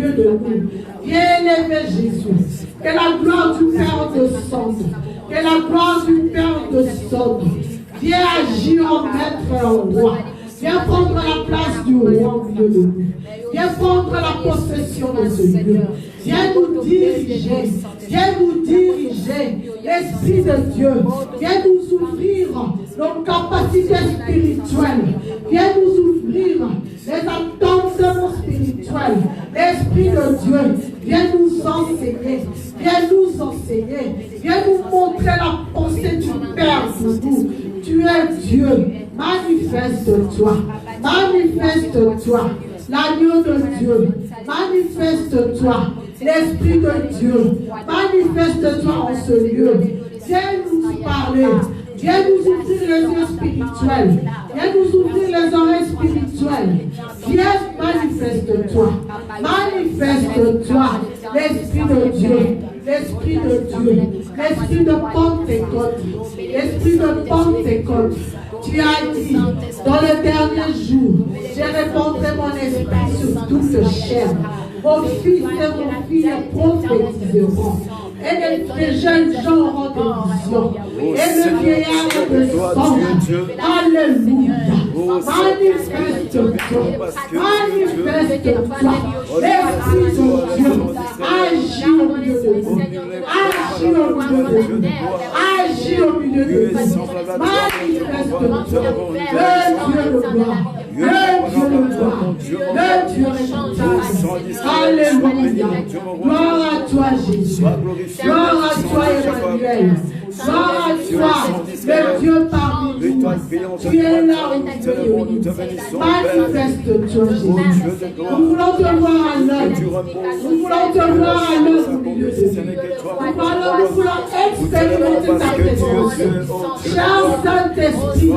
milieu de nous. Bien-aimé Jésus, que la gloire du Père descende. Que la gloire du Père descende. Viens agir en maître et en roi. Viens prendre la place du roi au milieu de nous. Viens prendre la possession de ce lieu. Viens nous diriger. Viens nous diriger. L'Esprit de Dieu. Viens nous ouvrir nos capacités spirituelles. Viens nous ouvrir les entendements spirituels. L'Esprit de Dieu. Viens nous enseigner. Viens nous enseigner. Viens nous montrer la pensée du Père pour nous. Tu es Dieu. Manifeste-toi. Manifeste-toi. L'agneau de Dieu. Manifeste-toi. L'Esprit de Dieu. Manifeste-toi en ce lieu. Viens nous parler. Viens nous ouvrir les yeux spirituels. Viens nous ouvrir les oreilles spirituelles. Viens, manifeste-toi. Manifeste-toi. L'Esprit de Dieu. L'Esprit de Dieu. L'Esprit de Pentecôte. L'Esprit de Pentecôte. Tu as dit, dans le dernier jour, je répandrai mon esprit sur toute chair. Vos fils et vos filles prophétiseront. Et les jeunes gens auront des visions. Et le vieillard descendra. Alléluia. Manifeste-toi. Manifeste-toi. L'Esprit de Dieu. Agis au milieu de nous. Agis au milieu de nous. Agis au milieu de nous. Manifeste-toi. Le Dieu de gloire. Le Dieu de gloire. Le Dieu rédempteur. Alléluia. Gloire à toi, Jésus. Gloire à toi, Emmanuel. Gloire à toi, le Dieu parmi nous. Tu es là où nous te bénissons. Manifeste-toi, Jésus. Nous voulons te voir à l'œuvre. Nous voulons te voir à l'œuvre au milieu de nous. Nous voulons expérimenter ta présence. Cher Saint-Esprit,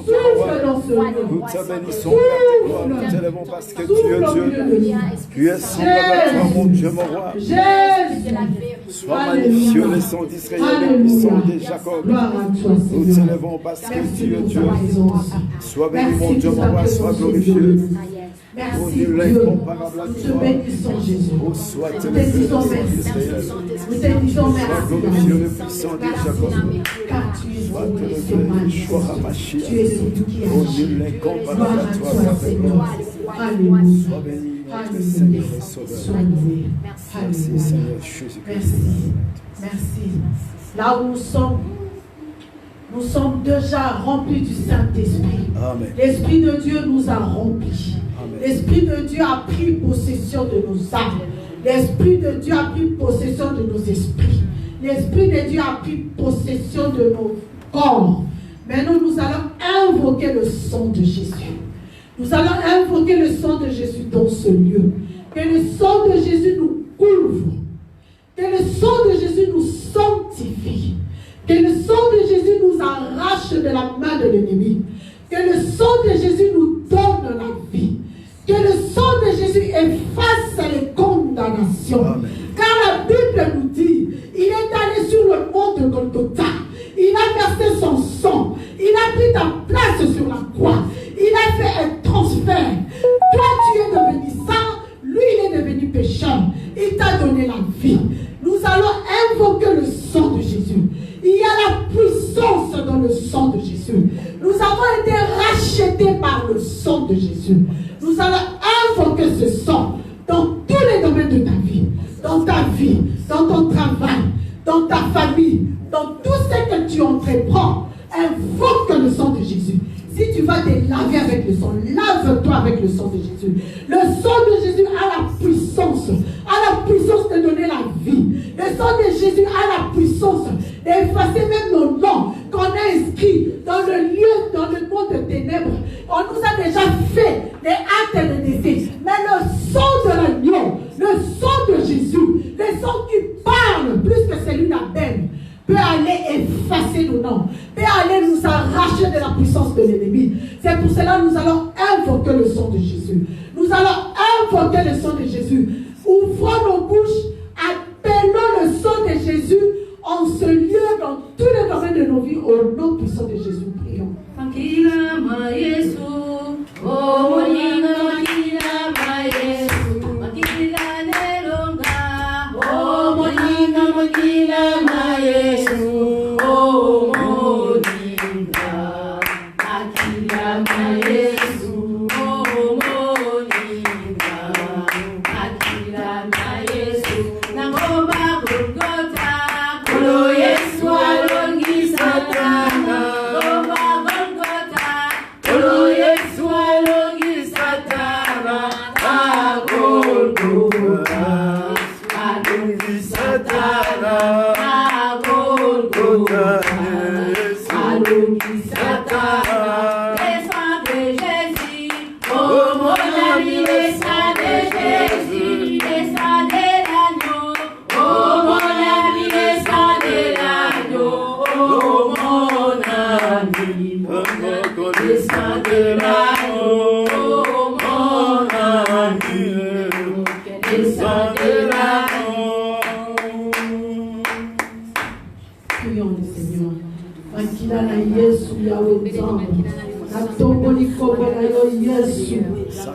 souffle dans ce lieu. Nous te bénissons, Père, nous t'élèvons parce que tu es Dieu. Tu es semblable à toi, mon Dieu, mon roi. Sois magnifié, le sang d'Israël, le puissant de Jacob. Nous t'élèvons parce que tu es Dieu. Sois béni, mon Dieu, mon roi, sois glorifié. Merci Dieu, nous te bénissons Jésus, nous te disons merci, nous te disons merci, car tu es bon et c'est magnifique, tu es celui qui agit, gloire à toi Seigneur, alléluia, alléluia, sois loué, alléluia, merci, là où nous sommes déjà remplis du Saint-Esprit, l'Esprit de Dieu nous a remplis. L'Esprit de Dieu a pris possession de nos âmes. L'Esprit de Dieu a pris possession de nos esprits. L'Esprit de Dieu a pris possession de nos corps. Maintenant, nous allons invoquer le sang de Jésus. Nous allons invoquer le sang de Jésus dans ce lieu. Que le sang de Jésus nous couvre. Que le sang de Jésus nous sanctifie. Que le sang de Jésus nous arrache de la main de l'ennemi. Que le sang de Jésus nous donne la vie. Que le sang de Jésus efface les condamnations. Amen. Car la Bible nous dit, il est allé sur le mont de Golgotha. Il a versé son sang. Il a pris ta place sur la croix. Il a fait un transfert. Toi, tu es devenu saint. Lui, il est devenu pécheur. Il t'a donné la vie. Nous allons invoquer le sang de Jésus. Il y a la puissance dans le sang de Jésus. Nous avons été rachetés par le sang de Jésus. Nous allons invoquer ce sang dans tous les domaines de ta vie. Dans ta vie, dans ton travail, dans ta famille, dans tout ce que tu entreprends. Invoque le sang de Jésus. Si tu vas te laver avec le sang, lave-toi avec le sang de Jésus. Le sang de Jésus a la puissance de donner la vie. Le sang de Jésus a la puissance d'effacer même nos noms qu'on a inscrits dans le lieu, dans le monde de ténèbres. On nous a déjà fait des actes de décès. Mais le sang de l'agneau, le sang de Jésus, le sang qui parle plus que celui d'Abel, peut aller effacer nos noms, peut aller nous arracher de la puissance de l'ennemi. C'est pour cela que nous allons invoquer le sang de Jésus. Nous allons invoquer le sang de Jésus. Ouvrons nos bouches, appelons le sang de Jésus en ce lieu, dans tous les domaines de nos vies, au nom puissant de Jésus. Prions.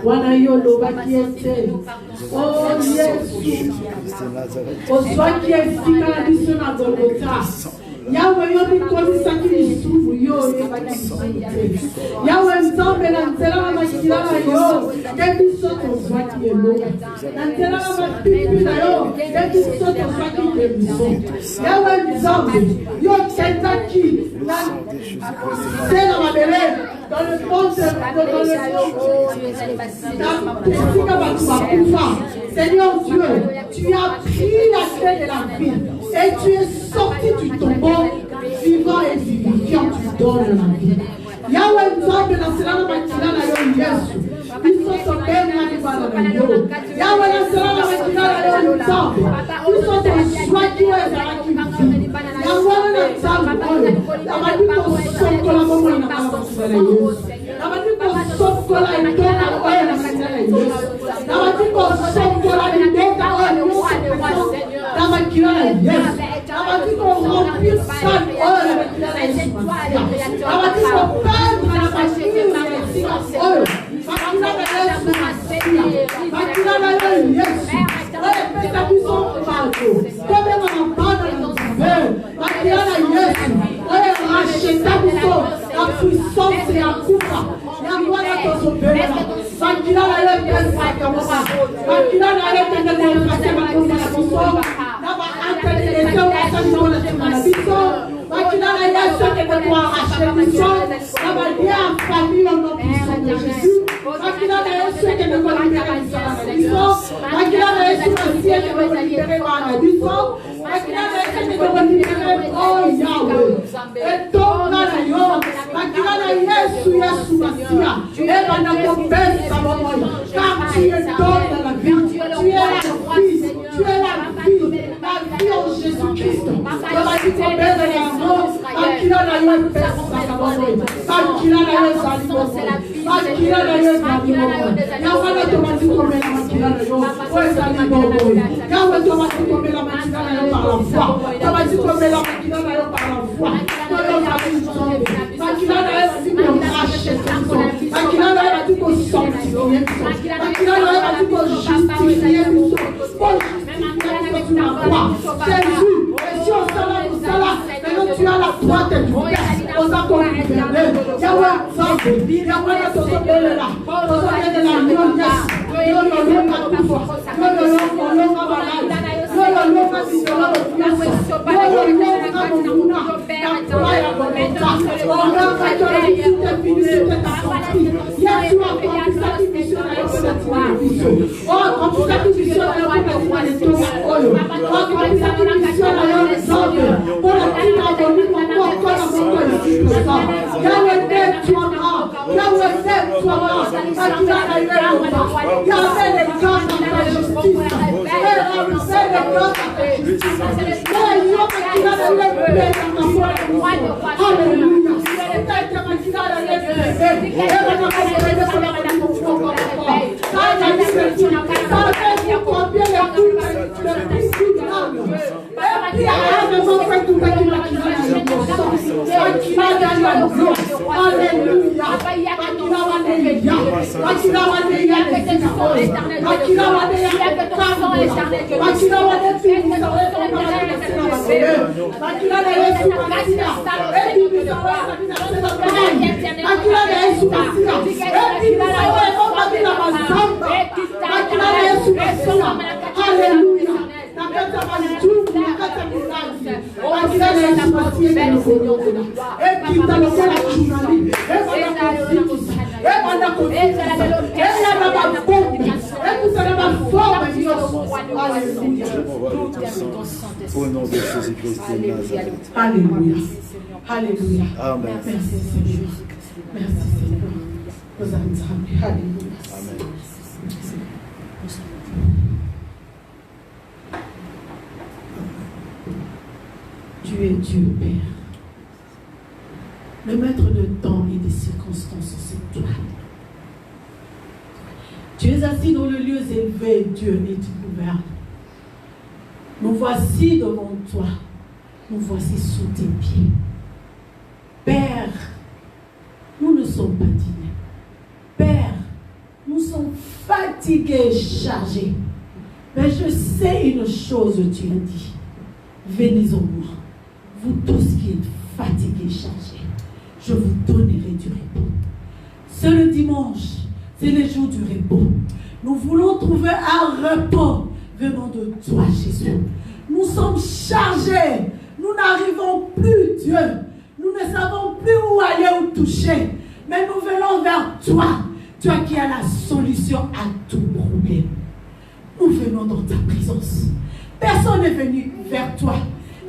Wanayolo Bakiete. Oh Jésus. Oh soit qui est ici dans la mission à Golgotha. Yahweh yo bikolisa kilisubu yo Yahweh nzambe na nzela na makila na yo kebiso tozwaki eloko na nzela na mapipi na yo kebiso tozwaki kebiso Yahweh nzambe yo kendaki na sela mabele dans le monde Seigneur Dieu, tu as pris la clé de la vie et tu es sorti du tombeau vivant et vivifiant, tu donnes la vie. Yahweh nzambe na sela na makila na yo Yesu. Biso tobeni na libala na yo. Yahweh na sela na makila na yo nzambe. Biso tozwaki oyo ezalaki vi. Yahweh na nzambe oyo. Nabandi kosokola bomoi na makila na Yesu. Nabandi kosokola etonga oyo na makila na Yesu. Nabandi kosokola libeka oyo na makila na Yesu. Nabandi koremplir sale oyo na makila na Yesu. Nabandi kopendre na makila na Yesu oyo. Makila na Yesu masia. Makila na Yesu. Oyo pesa biso mpako. Tobe na mpana na nzive. Makila na Yesu. Oyo racheta biso la puissance ya kufa. Yangwana tozobela. Makila na Yesu makamoma. Makila na Yesu tengekwanifase makomba na biso. Naba antelelese wakasaniso na sema na biso. Makila na Yesu tengekwanifase biso. Naba lia famille au nom puissant de Jésus. Makila na Yesu tengekwanifase biso. Makila na Yesu masia tengekwanifase biso. Makila na Yesu tengekwanifase oh Yahweh. Etonga na yo. Makila na Yesu Yesu masia. Eba na kopesa momoya. Car tu es donne de la vie. Tu es la vie. Tu es la vie. La vie en Jésus-Christ. Eba di kopesa na yo. Makila na yo pesa momoya. Makila na yo zali momoya. Makila na yo zali momoya. Yahweh tomati komela makila na yo. Oye zali momoya. Yahweh tomati komela makila na yo par la foi. Tomati komela makila na yo par la foi. Makila na yo zali momoya. Makila na yo zali momoya. Makila na yo zali momoya. Jésus, et si on s'en va pour cela, maintenant tu as la droite du Père. On s'en va gouverner. Yahweh, Zambé, Yahweh, Tozobele là. Tozobele là, non, yes. Non, non, non, pas tout fois. Non, non, non, non, pas malade. Non, non, non, pas si on a le puissant. Non, non, non, pas mon mouna. Yahweh, la volonté. On a fait que la vie est finie, c'est accompli. Yahweh, accompli sacrifice dans la vie. Oh, accompli sacrifice dans la vie. Au nom de Jésus-Christ de Nazareth. Alléluia. Alléluia. Amen. Merci Seigneur. Merci Seigneur. Nous allons Alléluia. Amen. Tu es Dieu, Père. Le maître de temps et des circonstances, c'est toi. Tu es assis dans le lieu élevé, Dieu, et tu gouvernes. Nous voici devant toi. Nous voici sous tes pieds. Père, nous ne sommes pas dignes. Père, nous sont fatigués et chargés. Mais je sais une chose, tu as dit. Venez en moi, vous tous qui êtes fatigués et chargés. Je vous donnerai du repos. C'est le dimanche, c'est le jour du repos. Nous voulons trouver un repos venant de toi, Jésus. Nous sommes chargés. Nous n'arrivons plus, Dieu. Nous ne savons plus où aller ou toucher. Mais nous venons vers toi. Toi qui as la solution à tout problème. Nous venons dans ta présence. Personne n'est venu vers toi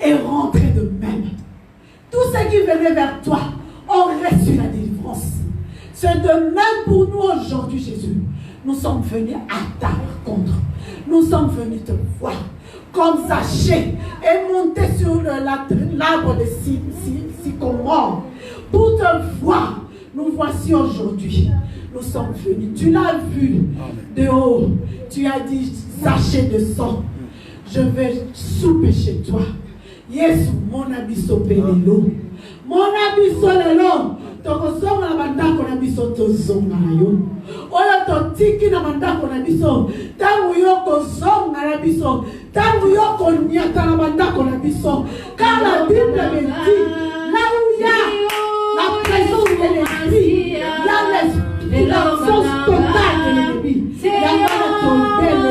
et rentré de même. Tous ceux qui venaient vers toi ont reçu la délivrance. C'est de même pour nous aujourd'hui, Jésus. Nous sommes venus à ta rencontre. Nous sommes venus te voir comme Zachée et monter sur l'arbre de sycomore pour te voir. Nous voici aujourd'hui. Nous sommes venus. Tu l'as vu de haut. Tu as dit, Zachée descend. Je vais souper chez toi. Yes, mon abisso pelelo. Mon abisso lelo. Tokosonga na bandako na biso tozonga na yo. Oyo totiki na bandako na biso. Tangu yo kozonga na biso. Tangu yo konyata na bandako na biso. Car la Bible me dit, là où il y a la présence de l'esprit, il y a l'absence totale de l'ennemi. Il y a pas de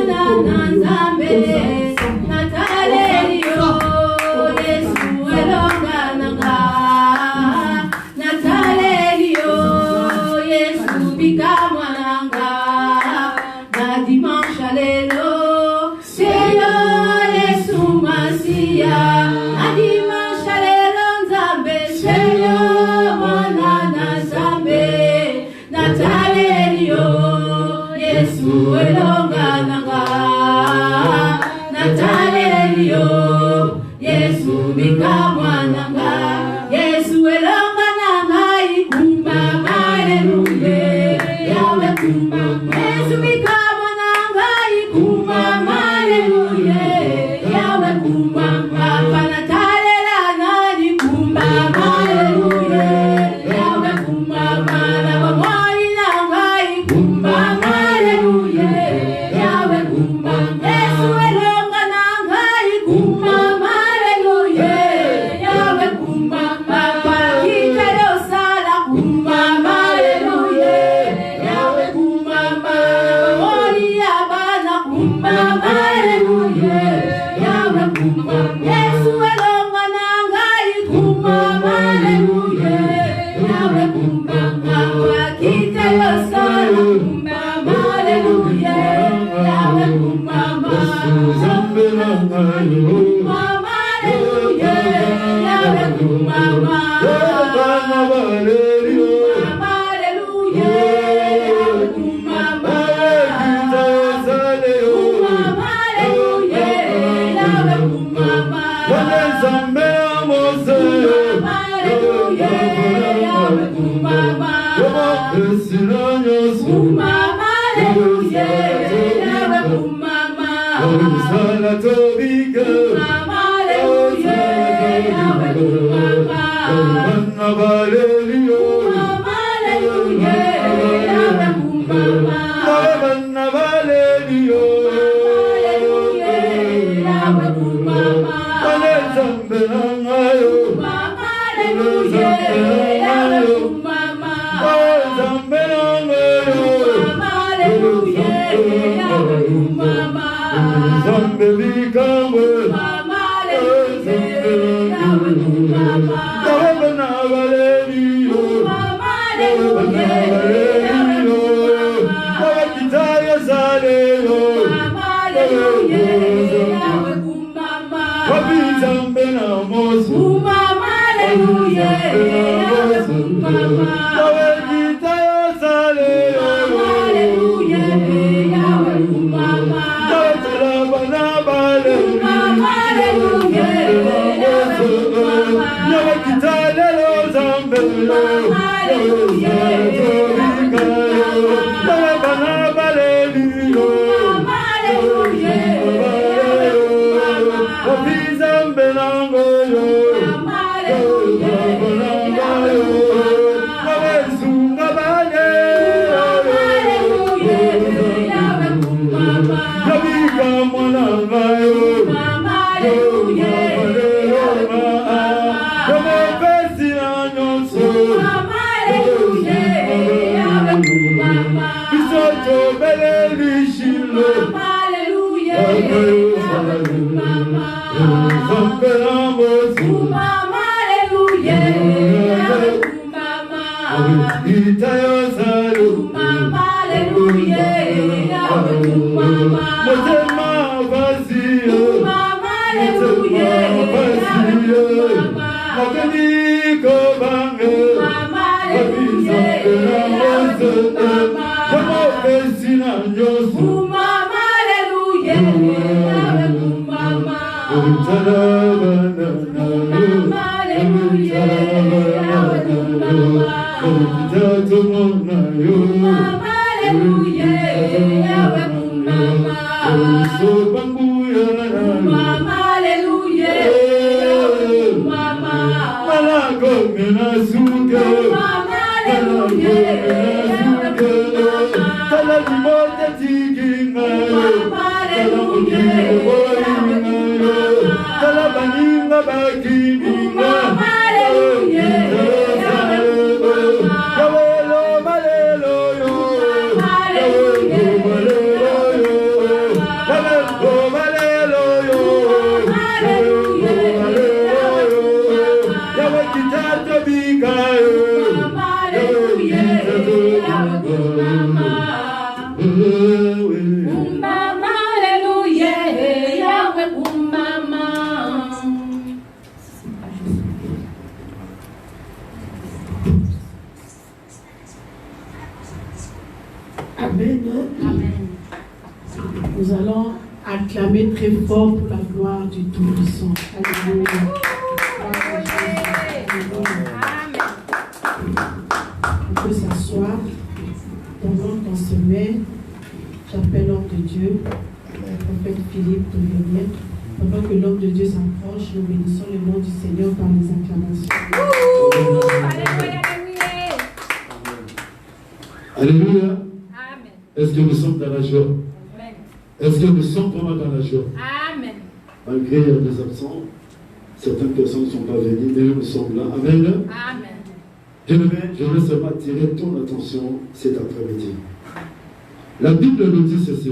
Hallelujah. Nous allons acclamer très fort pour la gloire du Tout-Puissant. Alléluia. On peut s'asseoir. Pendant qu'on se met, j'appelle l'homme de Dieu, le prophète Philippe de venir. Pendant que l'homme de Dieu s'approche, nous bénissons le nom du Seigneur par les acclamations. Alléluia. Amen. Est-ce que nous sommes dans la joie? Amen. Est-ce que nous sommes vraiment dans la joie? Amen. Malgré les absents, certaines personnes ne sont pas venues, mais nous sommes là. Amen. Amen. Je voudrais seulement attirer ton attention cet après-midi. La Bible nous dit ceci.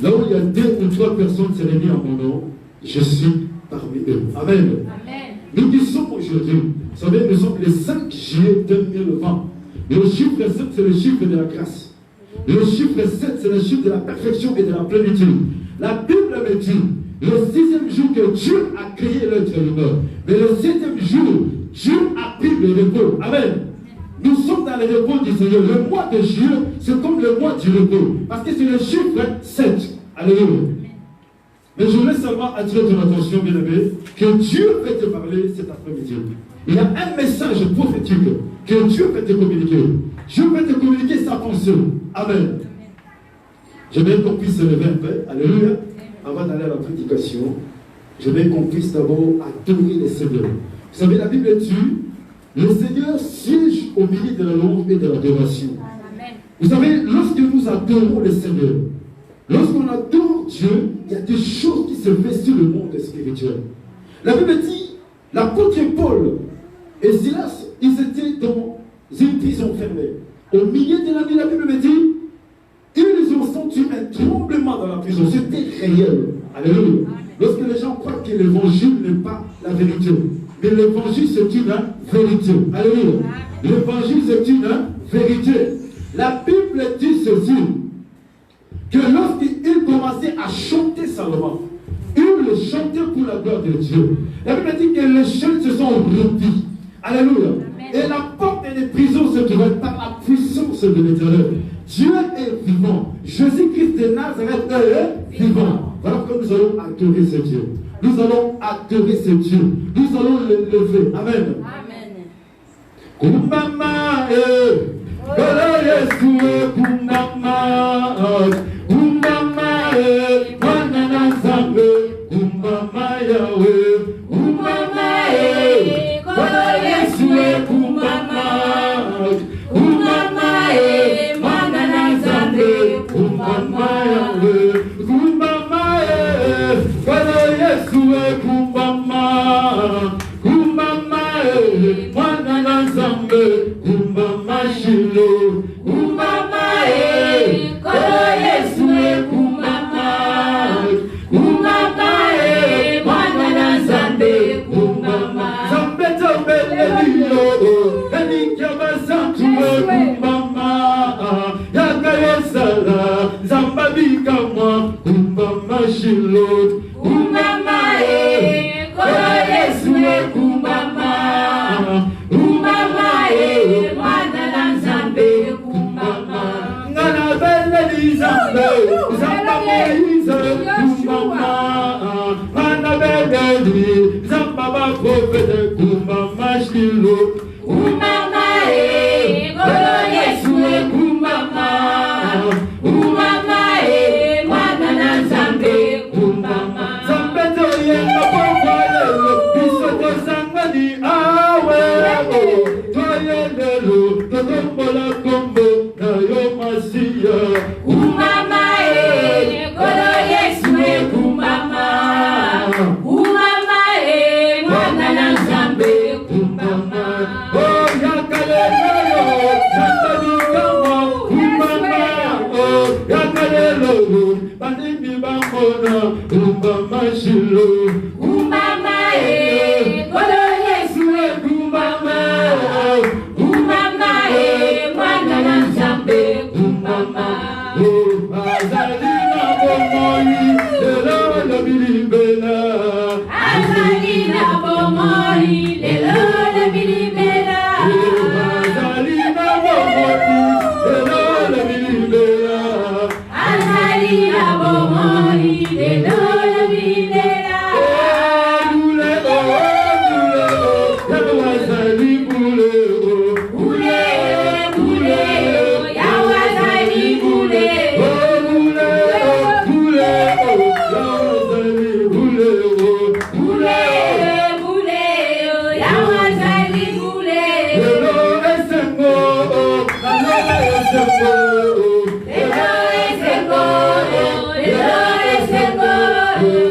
Là où il y a 2 ou 3 personnes se réunissent en mon nom, je suis parmi eux. Amen. Amen. Nous qui sommes aujourd'hui, vous savez, nous sommes le 5 juillet 2020. Et le chiffre 7, c'est le chiffre de la grâce. Et le chiffre 7, c'est le chiffre de la perfection et de la plénitude. La Bible me dit, le 6e jour que Dieu a créé l'être humain. Mais le 7e jour, Dieu a pris le repos. Amen. Nous sommes dans le repos du Seigneur. Le mois de juillet, c'est comme le mois du repos. Parce que c'est le chiffre 7. Alléluia. Mais je voulais seulement attirer ton attention, bien-aimé, que Dieu veut te parler cet après-midi. Il y a un message prophétique que Dieu veut te communiquer. Dieu veut te communiquer sa pensée. Amen. J'aimerais qu'on puisse se lever un peu. Alléluia. Avant d'aller à la prédication, j'aimerais qu'on puisse d'abord adorer le Seigneur. Vous savez, la Bible dit, le Seigneur siège au milieu de la louange et de l'adoration. Vous savez, lorsque nous adorons le Seigneur, lorsqu'on adore Dieu, il y a des choses qui se fait sur le monde spirituel. La Bible dit, l'apôtre Paul et Silas, ils étaient dans une prison fermée. Au milieu de la nuit, la Bible me dit, ils ont senti un tremblement dans la prison. C'était réel. Alléluia. Lorsque les gens croient que l'évangile n'est pas la vérité. Mais l'évangile, c'est une vérité. Alléluia. L'évangile, c'est une vérité. La Bible dit ceci, que lorsqu'ils commençaient à chanter Salomon, ils le chantaient pour la gloire de Dieu. La Bible dit que les chaînes se sont rompues. Alléluia. Et la porte des prisons se trouvait par la puissance de l'Éternel. Dieu est vivant. Jésus-Christ de Nazareth est vivant. Voilà pourquoi nous allons adorer ce Dieu. Nous allons adorer ce Dieu. Nous allons le lever. Amen. Amen. Kumbama Kumbama, Sala, Zambabika moi, Kumbama Shilo, Kumbama Kolo Yesu Kumbama, Kumbama Mwana na Nzambe Kumbama, Ngana Bele Nzambe, Zamba Moïse Kumbama, Ngana Bele Zamba Profete Kumbama Shilo, Kumbama Kolo Yesu Kumbama, Kumbama Mwana na Nzambe Kumbama, Nzambe toyenga pokolelo, biso sangani awe, toyendelo, totombola kombo na yo Masiya, Kumbama Kolo Yesu Kumbama, Kumbama Mwana na Nzambe Kumbama, oh yakalelo, Zambabika Kumbama, oh yakalelo, Banimbi Bambona, Kumbama Shilo, Kumbama Kolo Yesu Kumbama, Kumbama Mwana na Nzambe Kumbama, oh azalina bomoi, lelo la bilibela, azalina bomoi, lelo la bilibela, azalina bomoi, lelo la bilibela, azalina bomoi, lelo la bilibela, bule yawa azali bule, bule yawa azali bule, bule yawa azali bule, bule yawa azali bule, lelo esengo, lelo esengo, lelo esengo, lelo esengo,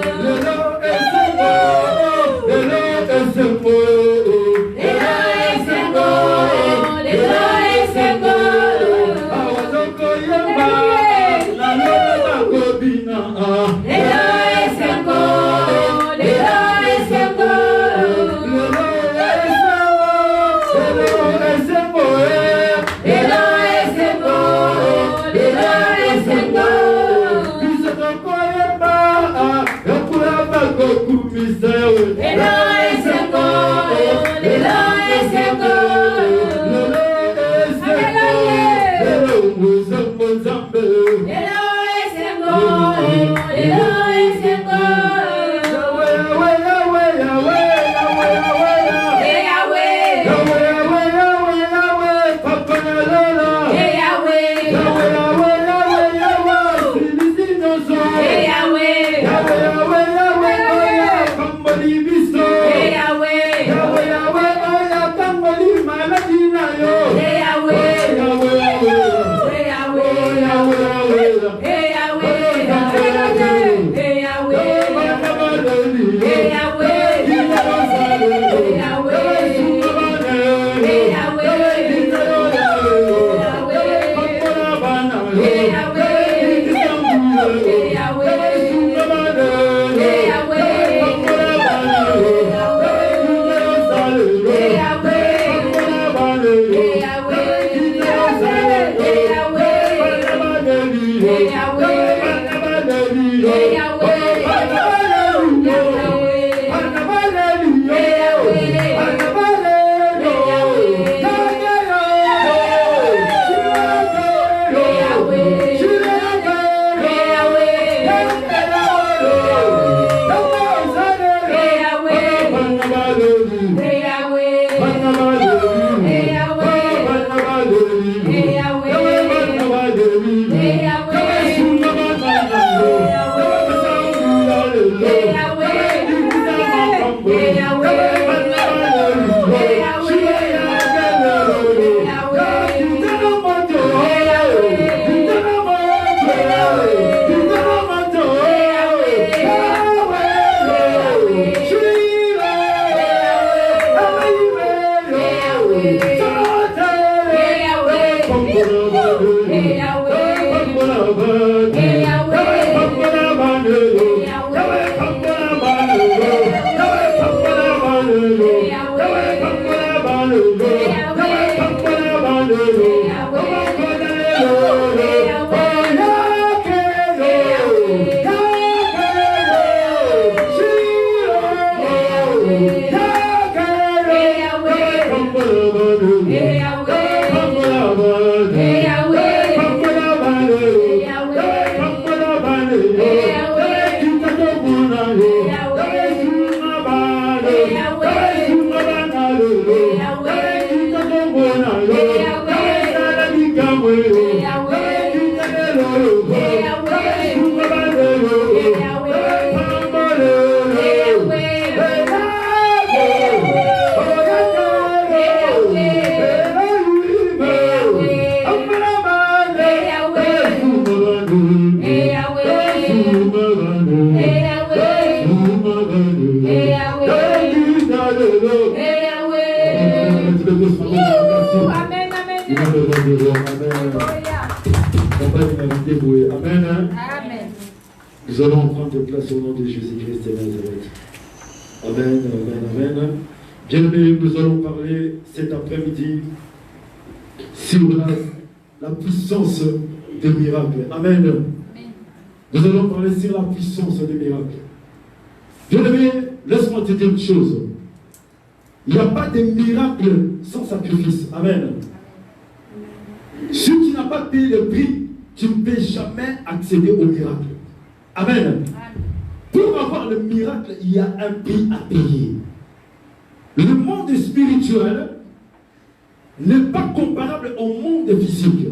lelo esengo, lelo esengo, lelo esengo, lelo esengo, awazoko yemba, na lelo kobina, lelo esengo, lelo esengo, lelo esengo, lelo esengo, lelo esengo, bisoko yemba, yakuraba kokumisewe, lelo esengo, lelo esengo, lelo esengo, lelo muzambo Nzambe, lelo esengo, lelo esengo, Yahweh, Yahweh, Yahweh, Yahweh, Yahweh, Yahweh, Yahweh, Yahweh, Papa Nalala, Yahweh, Yahweh, Yahweh, Yahweh, Yahweh, Silizinoso, Yahweh, Yahweh, Yahweh, Yahweh, Oya, Kambali Biso, Yahweh, Yahweh, Yahweh, Oya, Kambali Maladina yo, Yahweh, Yahweh, Yahweh, Yahweh, Yahweh, Nous allons prendre place au nom de Jésus-Christ de Nazareth. Amen, amen, amen. Bien-aimés, nous allons parler cet après-midi sur la puissance des miracles. Amen. Nous allons parler sur la puissance des miracles. Bien-aimés, laisse-moi te dire une chose. Il n'y a pas de miracle sans sacrifice. Amen. Si tu n'as pas payé le prix, tu ne peux jamais accéder au miracle. Amen. Pour avoir le miracle, il y a un prix à payer. Le monde spirituel n'est pas comparable au monde physique.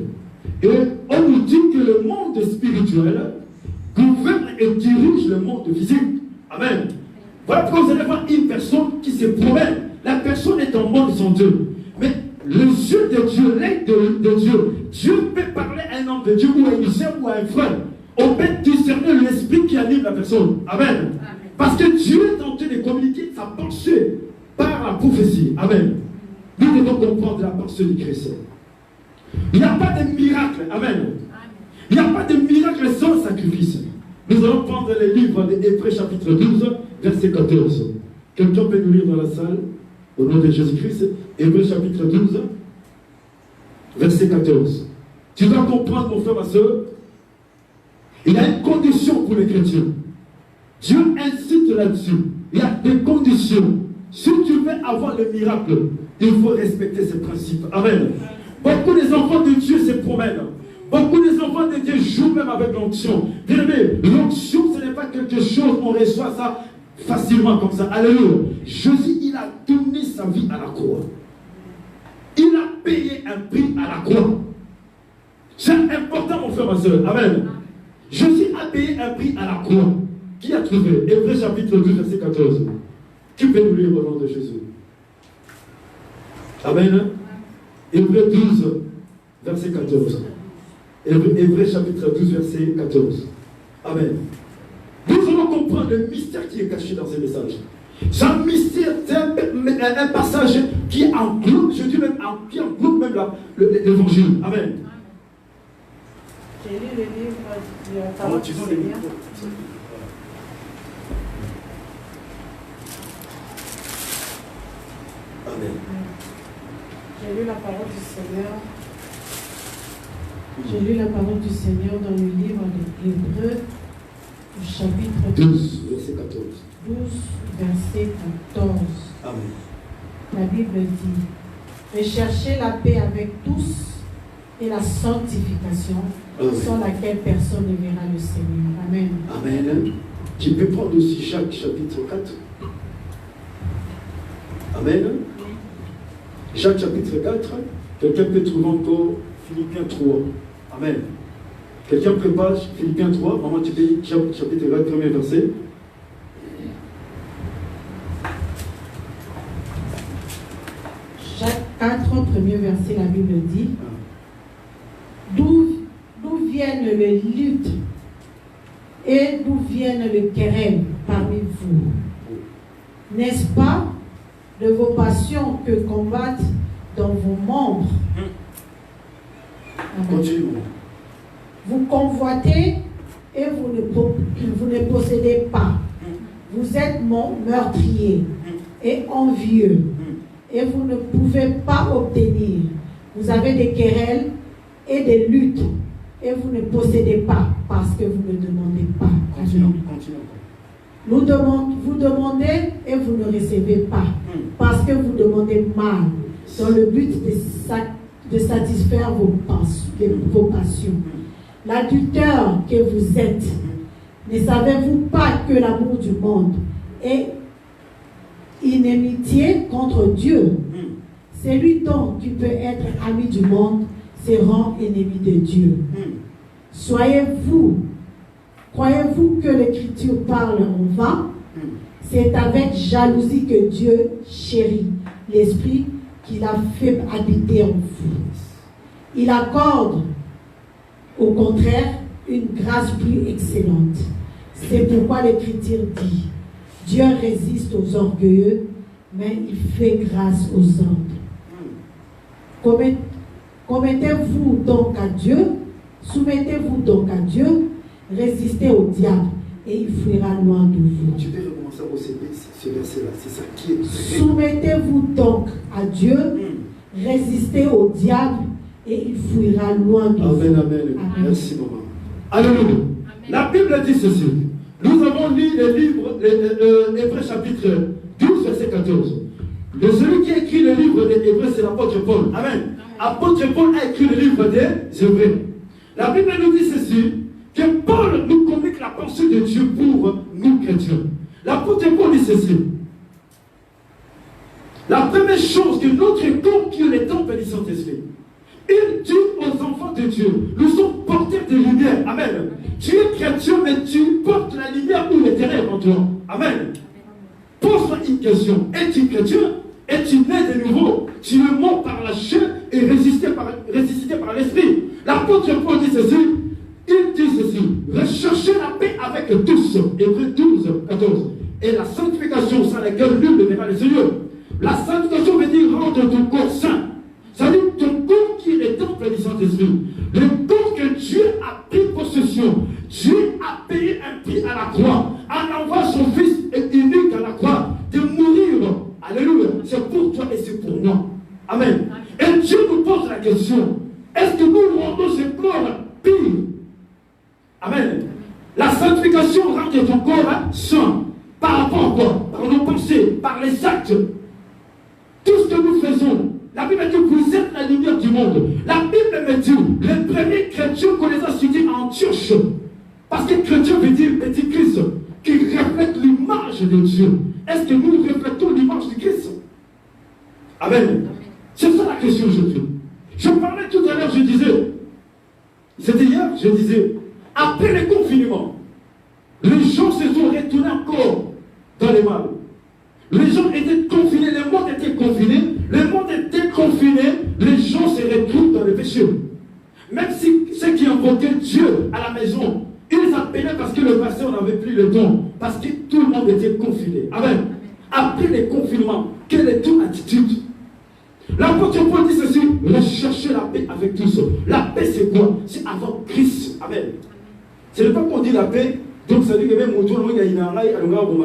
Et on nous dit que le monde spirituel gouverne et dirige le monde physique. Amen. Voilà pourquoi vous allez voir une personne qui se promène. La personne est en mode sans Dieu. Mais les yeux de Dieu, l'œil de Dieu, Dieu peut parler à un homme de Dieu ou à une sœur ou à un frère. On peut discerner l'esprit qui anime la personne. Amen. Amen. Parce que Dieu est en train de communiquer sa pensée par la prophétie. Amen. Nous devons comprendre la pensée du Christ. Il n'y a pas de miracle. Amen. Il n'y a pas de miracle sans sacrifice. Nous allons prendre les livres de Hébreux chapitre 12, verset 14. Quelqu'un peut nous lire dans la salle, au nom de Jésus-Christ, Hébreux chapitre 12, verset 14. Tu dois comprendre, mon frère, ma soeur, il y a une condition pour les chrétiens. Dieu incite là-dessus. Il y a des conditions. Si tu veux avoir le miracle, il faut respecter ces principes. Amen. Beaucoup des enfants de Dieu se promènent. Beaucoup des enfants de Dieu jouent même avec l'onction. Bien aimé, l'onction, ce n'est pas quelque chose, on reçoit ça facilement comme ça. Alléluia. Jésus, il a donné sa vie à la croix. Il a payé un prix à la croix. C'est important, mon frère, ma soeur. Amen. Jésus a payé un prix à la croix. Qui a trouvé? Hébreux chapitre 12, verset 14. Qui peut nous lire au nom de Jésus? Amen. Hébreux 12, verset 14. Hébreux chapitre 12, verset 14. Amen. Nous allons comprendre le mystère qui est caché dans ce message. C'est un mystère, c'est un passage qui englobe, je dis même, qui englobe même l'évangile. Amen. J'ai lu le livre de la parole du Seigneur. Amen. J'ai lu la parole du Seigneur. J'ai lu la parole du Seigneur dans le livre de Hébreux, chapitre 12, verset 14. 12, verset 14. Amen. La Bible dit: recherchez la paix avec tous et la sanctification, sans laquelle personne ne verra le Seigneur. Amen. Amen. Tu peux prendre aussi Jacques chapitre 4. Amen. Jacques chapitre 4. Quelqu'un peut trouver encore Philippiens 3. Amen. Quelqu'un prépare Philippiens 3. Maman, tu peux lire chapitre 4, premier verset. Jacques 4, premier verset, la Bible dit: d'où viennent les luttes et d'où viennent les querelles parmi vous? N'est-ce pas de vos passions que combattent dans vos membres? Continue. Vous convoitez et vous ne possédez pas. Vous êtes meurtrier et envieux et vous ne pouvez pas obtenir. Vous avez des querelles et des luttes et vous ne possédez pas parce que vous ne demandez pas. Continue. Vous demandez et vous ne recevez pas parce que vous demandez mal dans le but de satisfaire vos passions. L'adultère que vous êtes, ne savez-vous pas que l'amour du monde est inimitié contre Dieu? Celui donc qui peut être ami du monde se rend ennemi de Dieu. croyez-vous que l'Écriture parle en vain? C'est avec jalousie que Dieu chérit l'Esprit qu'il a fait habiter en vous. Il accorde, au contraire, une grâce plus excellente. C'est pourquoi l'Écriture dit, Dieu résiste aux orgueilleux, mais il fait grâce aux humbles. Soumettez-vous donc à Dieu, résistez au diable, et il fuira loin de vous. Tu peux recommencer à reciter ce verset-là, c'est ça qui est. Soumettez-vous donc à Dieu, résistez au diable, et il fuira loin de vous. Amen. Merci, maman. Alléluia. La Bible dit ceci. Nous avons lu les livres, Hébreux chapitre 12, verset 14. Celui qui a écrit le livre des Hébreux, c'est l'apôtre Paul. Amen. Apôtre Paul a écrit le livre des Hébreux. La Bible nous dit ceci, que Paul nous communique la pensée de Dieu pour nous chrétiens. L'apôtre Paul dit ceci. La première chose que notre corps qui est le temple du Saint-Esprit, il dit aux enfants de Dieu, nous sommes porteurs de lumière. Amen. Tu es chrétien, mais tu portes la lumière ou les ténèbres en toi. Amen. Pose-toi une question. Es-tu chrétien? Es-tu né de nouveau? Tu es mort par la chair et ressuscité par l'esprit. L'apôtre Paul dit ceci. Il dit ceci. Recherchez la paix avec tous. Hébreux 12, 14. Et la sanctification sans laquelle nul ne verra le Seigneur. La sanctification veut dire rendre ton corps saint. Ça veut dire ton corps qui est le temple du Saint-Esprit. Le corps que Dieu a pris possession. Dieu a payé un prix à la croix. En envoyant son Fils unique à la croix. De mourir. Alléluia. C'est pour toi et c'est pour moi. Amen. Et Dieu nous pose la question. Est-ce que nous rendons ce corps pire? Amen. La sanctification rend ton corps saint. Par rapport à quoi? Par nos pensées, par les actes. Tout ce que nous faisons. La Bible dit que vous êtes la lumière du monde. La Bible me dit, les premiers chrétiens qu'on les a cités en Antioche. Parce que chrétien veut dire petit Christ, qui reflète l'image de Dieu. Est-ce que nous reflétons l'image de Christ? Amen. C'est ça la question aujourd'hui. Je parlais tout à l'heure, je disais, c'était hier, je disais, après le confinement, les gens se sont retournés encore dans les mal. Les gens étaient confinés, le monde était confiné, les gens se retrouvent dans le péché. Même si ceux qui invoquaient Dieu à la maison, ils appelaient parce que le pasteur n'avait plus le temps, parce que tout le monde était confiné. Amen. Après le confinement, quelle est ton attitude? L'apôtre Paul dit ceci, recherchez la paix avec tous. La paix c'est quoi? C'est avant Christ. Amen. Ce n'est pas qu'on dit la paix, donc ça dit que même mon tour, il y a une araille, non, il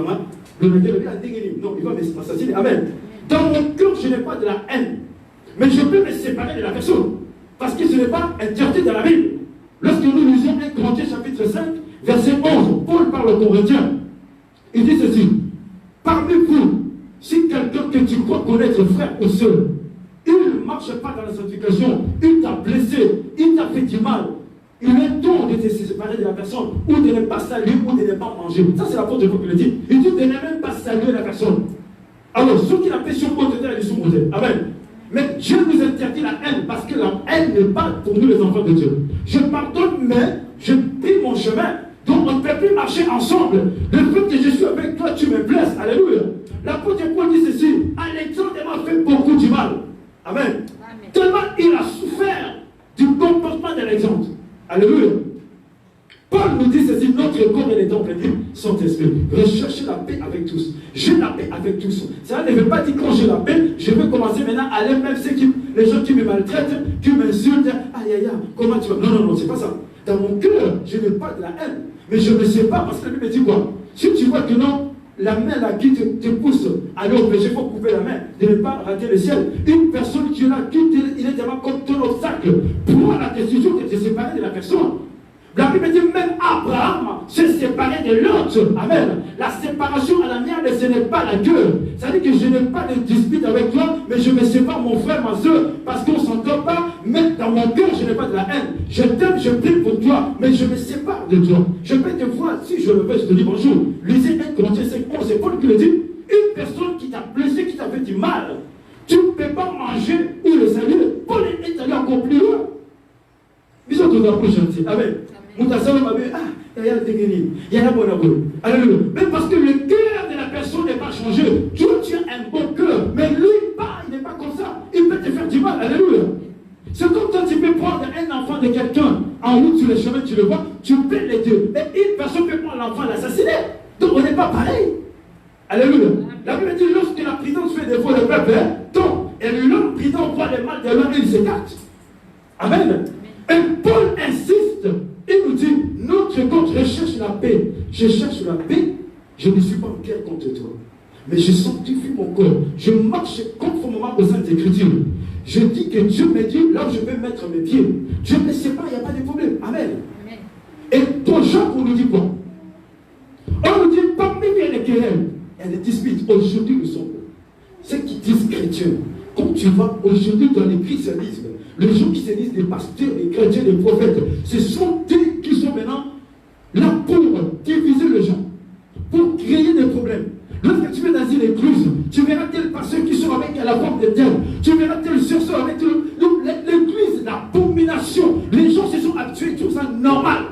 va m'assassiner. Amen. Dans mon cœur, je n'ai pas de la haine. Mais je peux me séparer de la personne. Parce que ce n'est pas interdit dans la Bible. Lorsque nous lisons 1 Corinthiens chapitre 5, verset 11, Paul parle aux Corinthiens. Il dit ceci. Parmi vous, si quelqu'un que tu crois connaître frère ou sœur, il ne marche pas dans la sanctification, il t'a blessé, il t'a fait du mal, il est temps de te séparer de la personne, ou de ne pas saluer, ou de ne pas manger. Ça, c'est l'apôtre Paul qui le dit. Il dit de ne même pas saluer la personne. Alors, ceux qui la paient sur côté, ils sont mauvais. Amen. Mais Dieu nous interdit la haine, parce que la haine n'est pas pour nous les enfants de Dieu. Je pardonne, mais je prie mon chemin. Donc, on ne peut plus marcher ensemble. Le fait que je suis avec toi, tu me blesses. Alléluia. L'apôtre Paul dit ceci. Alexandre m'a fait beaucoup du mal. Amen. Tellement il a souffert du comportement d'Alexandre. Alléluia. Paul nous dit ceci, notre corps est le temple du Saint-Esprit. Recherchez la paix avec tous. J'ai la paix avec tous. Ça ne veut pas dire quand j'ai la paix, je vais commencer maintenant à aller même les gens qui me maltraitent, qui m'insultent. Aïe aïe aïe, comment tu vas? Non, c'est pas ça. Dans mon cœur, je n'ai pas de la haine. Mais je ne sais pas parce que la Bible me dit quoi? Si tu vois que non, la main là qui te pousse à aller au péché, il faut couper la main, de ne pas rater le ciel. Une personne qui est là, il est tellement comme ton obstacle, prends la décision de te séparer de la personne. La Bible dit même Abraham s'est séparé de l'autre. Amen. La séparation à la mienne, ce n'est pas la gueule. Ça veut dire que je n'ai pas de dispute avec toi, mais je me sépare mon frère, ma soeur, parce qu'on ne s'entend pas. Mais dans mon cœur, je n'ai pas de la haine. Je t'aime, je prie pour toi, mais je me sépare de toi. Je peux te voir, si je le veux, je te dis bonjour. Lisez 1 Corinthiens 5, 11, c'est Paul qui le dit. Une personne qui t'a blessé, qui t'a fait du mal, tu ne peux pas manger ou le saluer. Paul est allé encore plus loin. Bisous, tout d'un coup, gentil. Amen. Alléluia. Même parce que le cœur de la personne n'est pas changé. Toi, tu as un bon cœur. Mais lui, il n'est pas comme ça. Il peut te faire du mal. Alléluia. C'est comme toi, tu peux prendre un enfant de quelqu'un en route sur le chemin, tu le vois, tu peux les deux. Mais une personne peut prendre l'enfant et l'assassiner. Donc on n'est pas pareil. Alléluia. La Bible dit lorsque la prudence fait défaut le peuple, donc, et l'homme prudent voit le mal de l'homme et il s'écarte. Amen. Et Paul insiste, il nous dit, notre compte recherche la paix. Je cherche la paix, je ne suis pas en guerre contre toi. Mais je sanctifie mon corps. Je marche conformément aux Saintes Écritures. Je dis que Dieu me dit là où je vais mettre mes pieds. Dieu me sépare, il n'y a pas de problème. Amen. Amen. Et pour Jacques, on nous dit quoi? On nous dit parmi les querelles et les disputes, aujourd'hui nous sommes ceux qui disent chrétiens. Quand tu vas aujourd'hui dans les christianismes, les gens qui se disent des pasteurs, des chrétiens, des prophètes, ce sont eux qui sont maintenant là pour diviser les gens, pour créer des problèmes. Lorsque tu vas dans une église, tu verras tel pasteur qui sont avec la forme de Dieu. Tu verras tel sort avec l'église, l'abomination. Les gens se sont habitués, tout ça normal.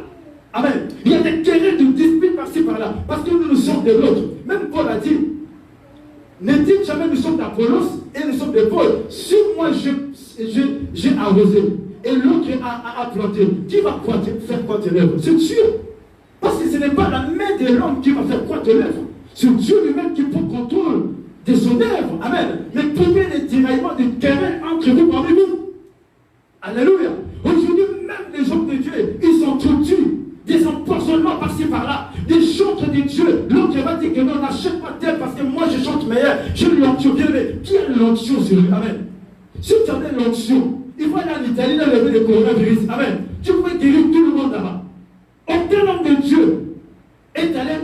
Amen. Il y a des querelles de disputes par-ci par-là, parce que nous sommes de l'autre. Même Paul a dit, ne dites jamais nous sommes d'Apollos et nous sommes de Paul. Si moi j'ai arrosé et l'autre a planté, qui va faire quoi tes lèvres? C'est sûr. Parce que ce n'est pas la main de l'homme qui va faire quoi tes lèvres. C'est Dieu lui-même qui prend contrôle de son œuvre. Amen. Mais trouvez les tiraillements, des querelles entre vous parmi vous. Alléluia. Aujourd'hui, même les hommes de Dieu, ils s'entretuent. Des empoisonnements par-ci par-là. Des chantres de Dieu. L'autre va dire que non, n'achète pas tel parce que moi je chante meilleur. J'ai l'onction. Bien aimé. Qui a l'onction sur lui? Amen. Si tu avais l'onction, il faut aller en Italie, dans le de coronavirus. Amen. Tu pouvais guérir tout le monde là-bas. Aucun homme de Dieu est allé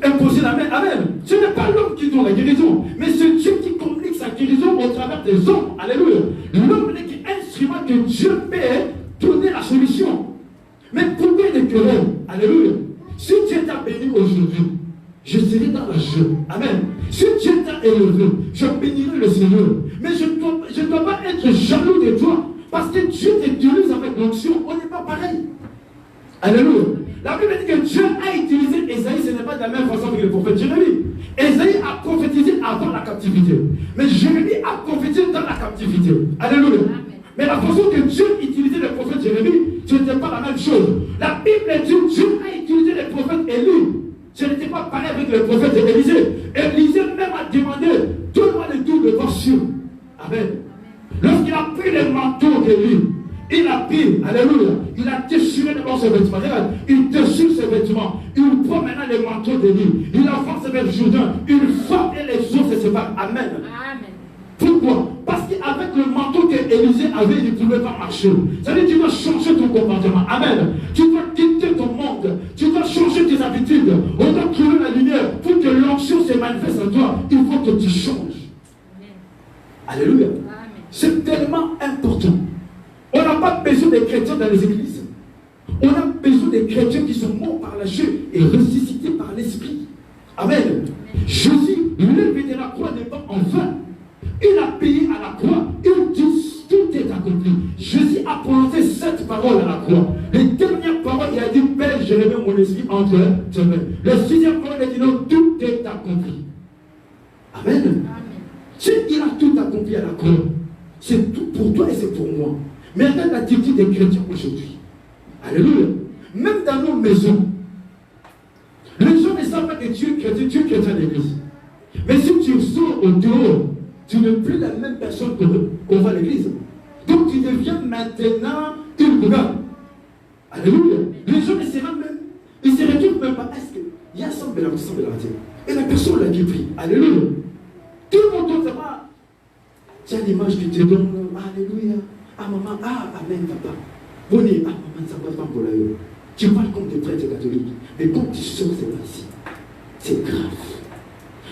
imposer la main. Amen. Ce n'est pas l'homme qui donne la guérison, mais c'est Dieu qui communique sa guérison au travers des hommes. Alléluia. L'homme n'est qu'un instrument que Dieu peut donner la solution. Mais pourquoi des querelles? Alléluia. Si Dieu t'a béni aujourd'hui, je serai dans la joie. Amen. Si Dieu t'a élevé, je bénirai le Seigneur. Mais je ne dois pas être jaloux de toi, parce que Dieu t'utilise avec l'onction. On n'est pas pareil. Alléluia. La Bible dit que Dieu a utilisé Ésaïe, ce n'est pas de la même façon que le prophète Jérémie. Ésaïe a prophétisé avant la captivité. Mais Jérémie a prophétisé dans la captivité. Alléluia. Amen. Mais la façon que Dieu utilisait le prophète Jérémie, ce n'était pas la même chose. La Bible dit que Dieu a utilisé le prophète Élie. Ce n'était pas pareil avec le prophète Élisée. Élisée même a demandé, donne-moi le tour de portion. Amen. Lorsqu'il a pris le manteau d'Élie, il a pris, alléluia, il a déchiré d'abord ses vêtements. Il déchire ses vêtements. Il prend maintenant le manteau d'Élie. Il avance vers Jourdain. Il frappe et les eaux se séparent. Amen. Amen. Pourquoi? Parce qu'avec le manteau qu'Élisée avait, il ne pouvait pas marcher. Ça veut dire que tu dois changer ton comportement. Amen. Tu dois quitter ton monde. Tu dois changer tes habitudes. On doit trouver la lumière. Pour que l'onction se manifeste en toi, il faut que tu changes. Amen. Alléluia. Amen. C'est tellement important. On n'a pas besoin des chrétiens dans les églises. On a besoin des chrétiens qui sont morts par la chair et ressuscités par l'esprit. Amen. Jésus, l'élevé de la croix n'est pas en vain. Il a payé à la croix. Il dit tout est accompli. Jésus a prononcé cette parole à la croix. Les dernières paroles, il a dit Père, je remets mon esprit entre tes mains. La sixième parole, il a dit non, tout est accompli. Amen. Amen. Si il a tout accompli à la croix, c'est tout pour toi et c'est pour moi. Mais regarde l'attitude des chrétiens aujourd'hui. Alléluia. Même dans nos maisons, les gens ne savent pas que tu es chrétien à l'église. Mais si tu sors au dehors, tu n'es plus la même personne qu'on va à l'église. Donc tu deviens maintenant une gouverne. Alléluia. Les gens ne se rendent même, ils se retrouvent même pas. Est-ce qu'il y a ça de la et la personne là qui prie. Alléluia. Tout le monde doit savoir. Tu as l'image qui te donne. Alléluia. Ah maman, ah amen papa. Bonnie, ah maman, ça passe pas pour la gueule. Tu parles comme des prêtres catholiques. Mais quand tu sors, c'est pas ici. C'est grave.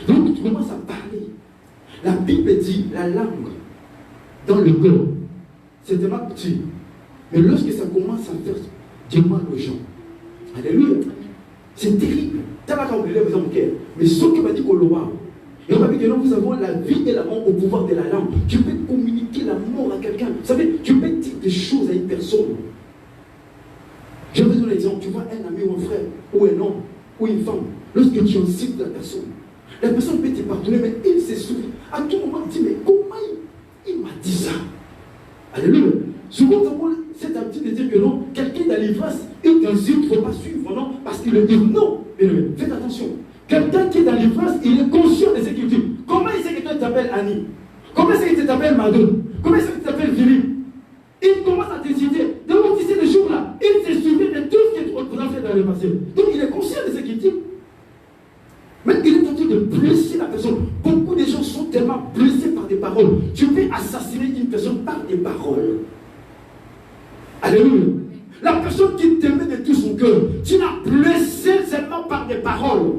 Donc tu commences à parler. La Bible dit la langue dans le corps, c'est tellement petit. Mais lorsque ça commence à faire du mal aux gens, alléluia, c'est terrible. Tu n'as pas oublié les hommes, mais ce qui m'a dit qu'on l'aura. Et on m'a dit que nous avons la vie et la mort au pouvoir de la langue. Tu peux communiquer la mort à quelqu'un. Vous savez, tu peux dire des choses à une personne. Je vais vous donner un exemple. tu vois un ami ou un frère, ou un homme, ou une femme, lorsque tu incites la personne peut te pardonner, mais il se souvient. À tout moment, il dit, mais comment il m'a dit ça? Alléluia. Souvent, cette habitude de dire que non, quelqu'un dans l'ivresse, il t'insulte, il ne faut pas suivre, non, parce qu'il le dit. Non, faites attention. Quelqu'un qui est dans l'ivresse, il est conscient de ce qu'il dit. Comment il sait que toi tu t'appelles Annie? Comment il sait que tu t'appelles Mado? Comment il sait que tu t'appelles Philippe? Il commence à te citer. Donc, tu sais, le jour-là, il se souvient de tout ce que tu as fait dans le passé. Donc, il est conscient de ce qu'il dit. Mais il est en train de blesser la personne. Beaucoup de gens sont tellement blessés par des paroles. Tu peux assassiner une personne par des paroles. Alléluia. La personne qui t'aimait de tout son cœur, tu l'as blessé seulement par des paroles.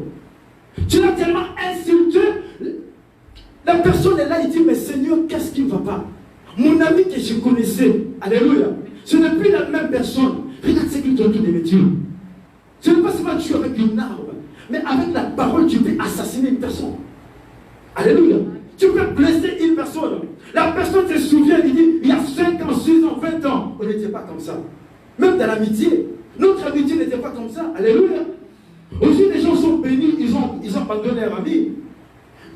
Tu l'as tellement insulté. La personne est là, il dit, mais Seigneur, qu'est-ce qui ne va pas? Mon ami que je connaissais, alléluia, ce n'est plus la même personne. Regarde ce qu'il est en train de me dire. Ce n'est pas seulement tuer avec une arme, mais avec la parole, tu peux assassiner une personne. Alléluia. Tu peux blesser une personne. La personne se souvient, il dit, il y a 5 ans, 6 ans, 20 ans, on n'était pas comme ça. Même dans l'amitié, notre amitié n'était pas comme ça. Alléluia. Aujourd'hui, les gens sont bénis, ils ont abandonné leur ami.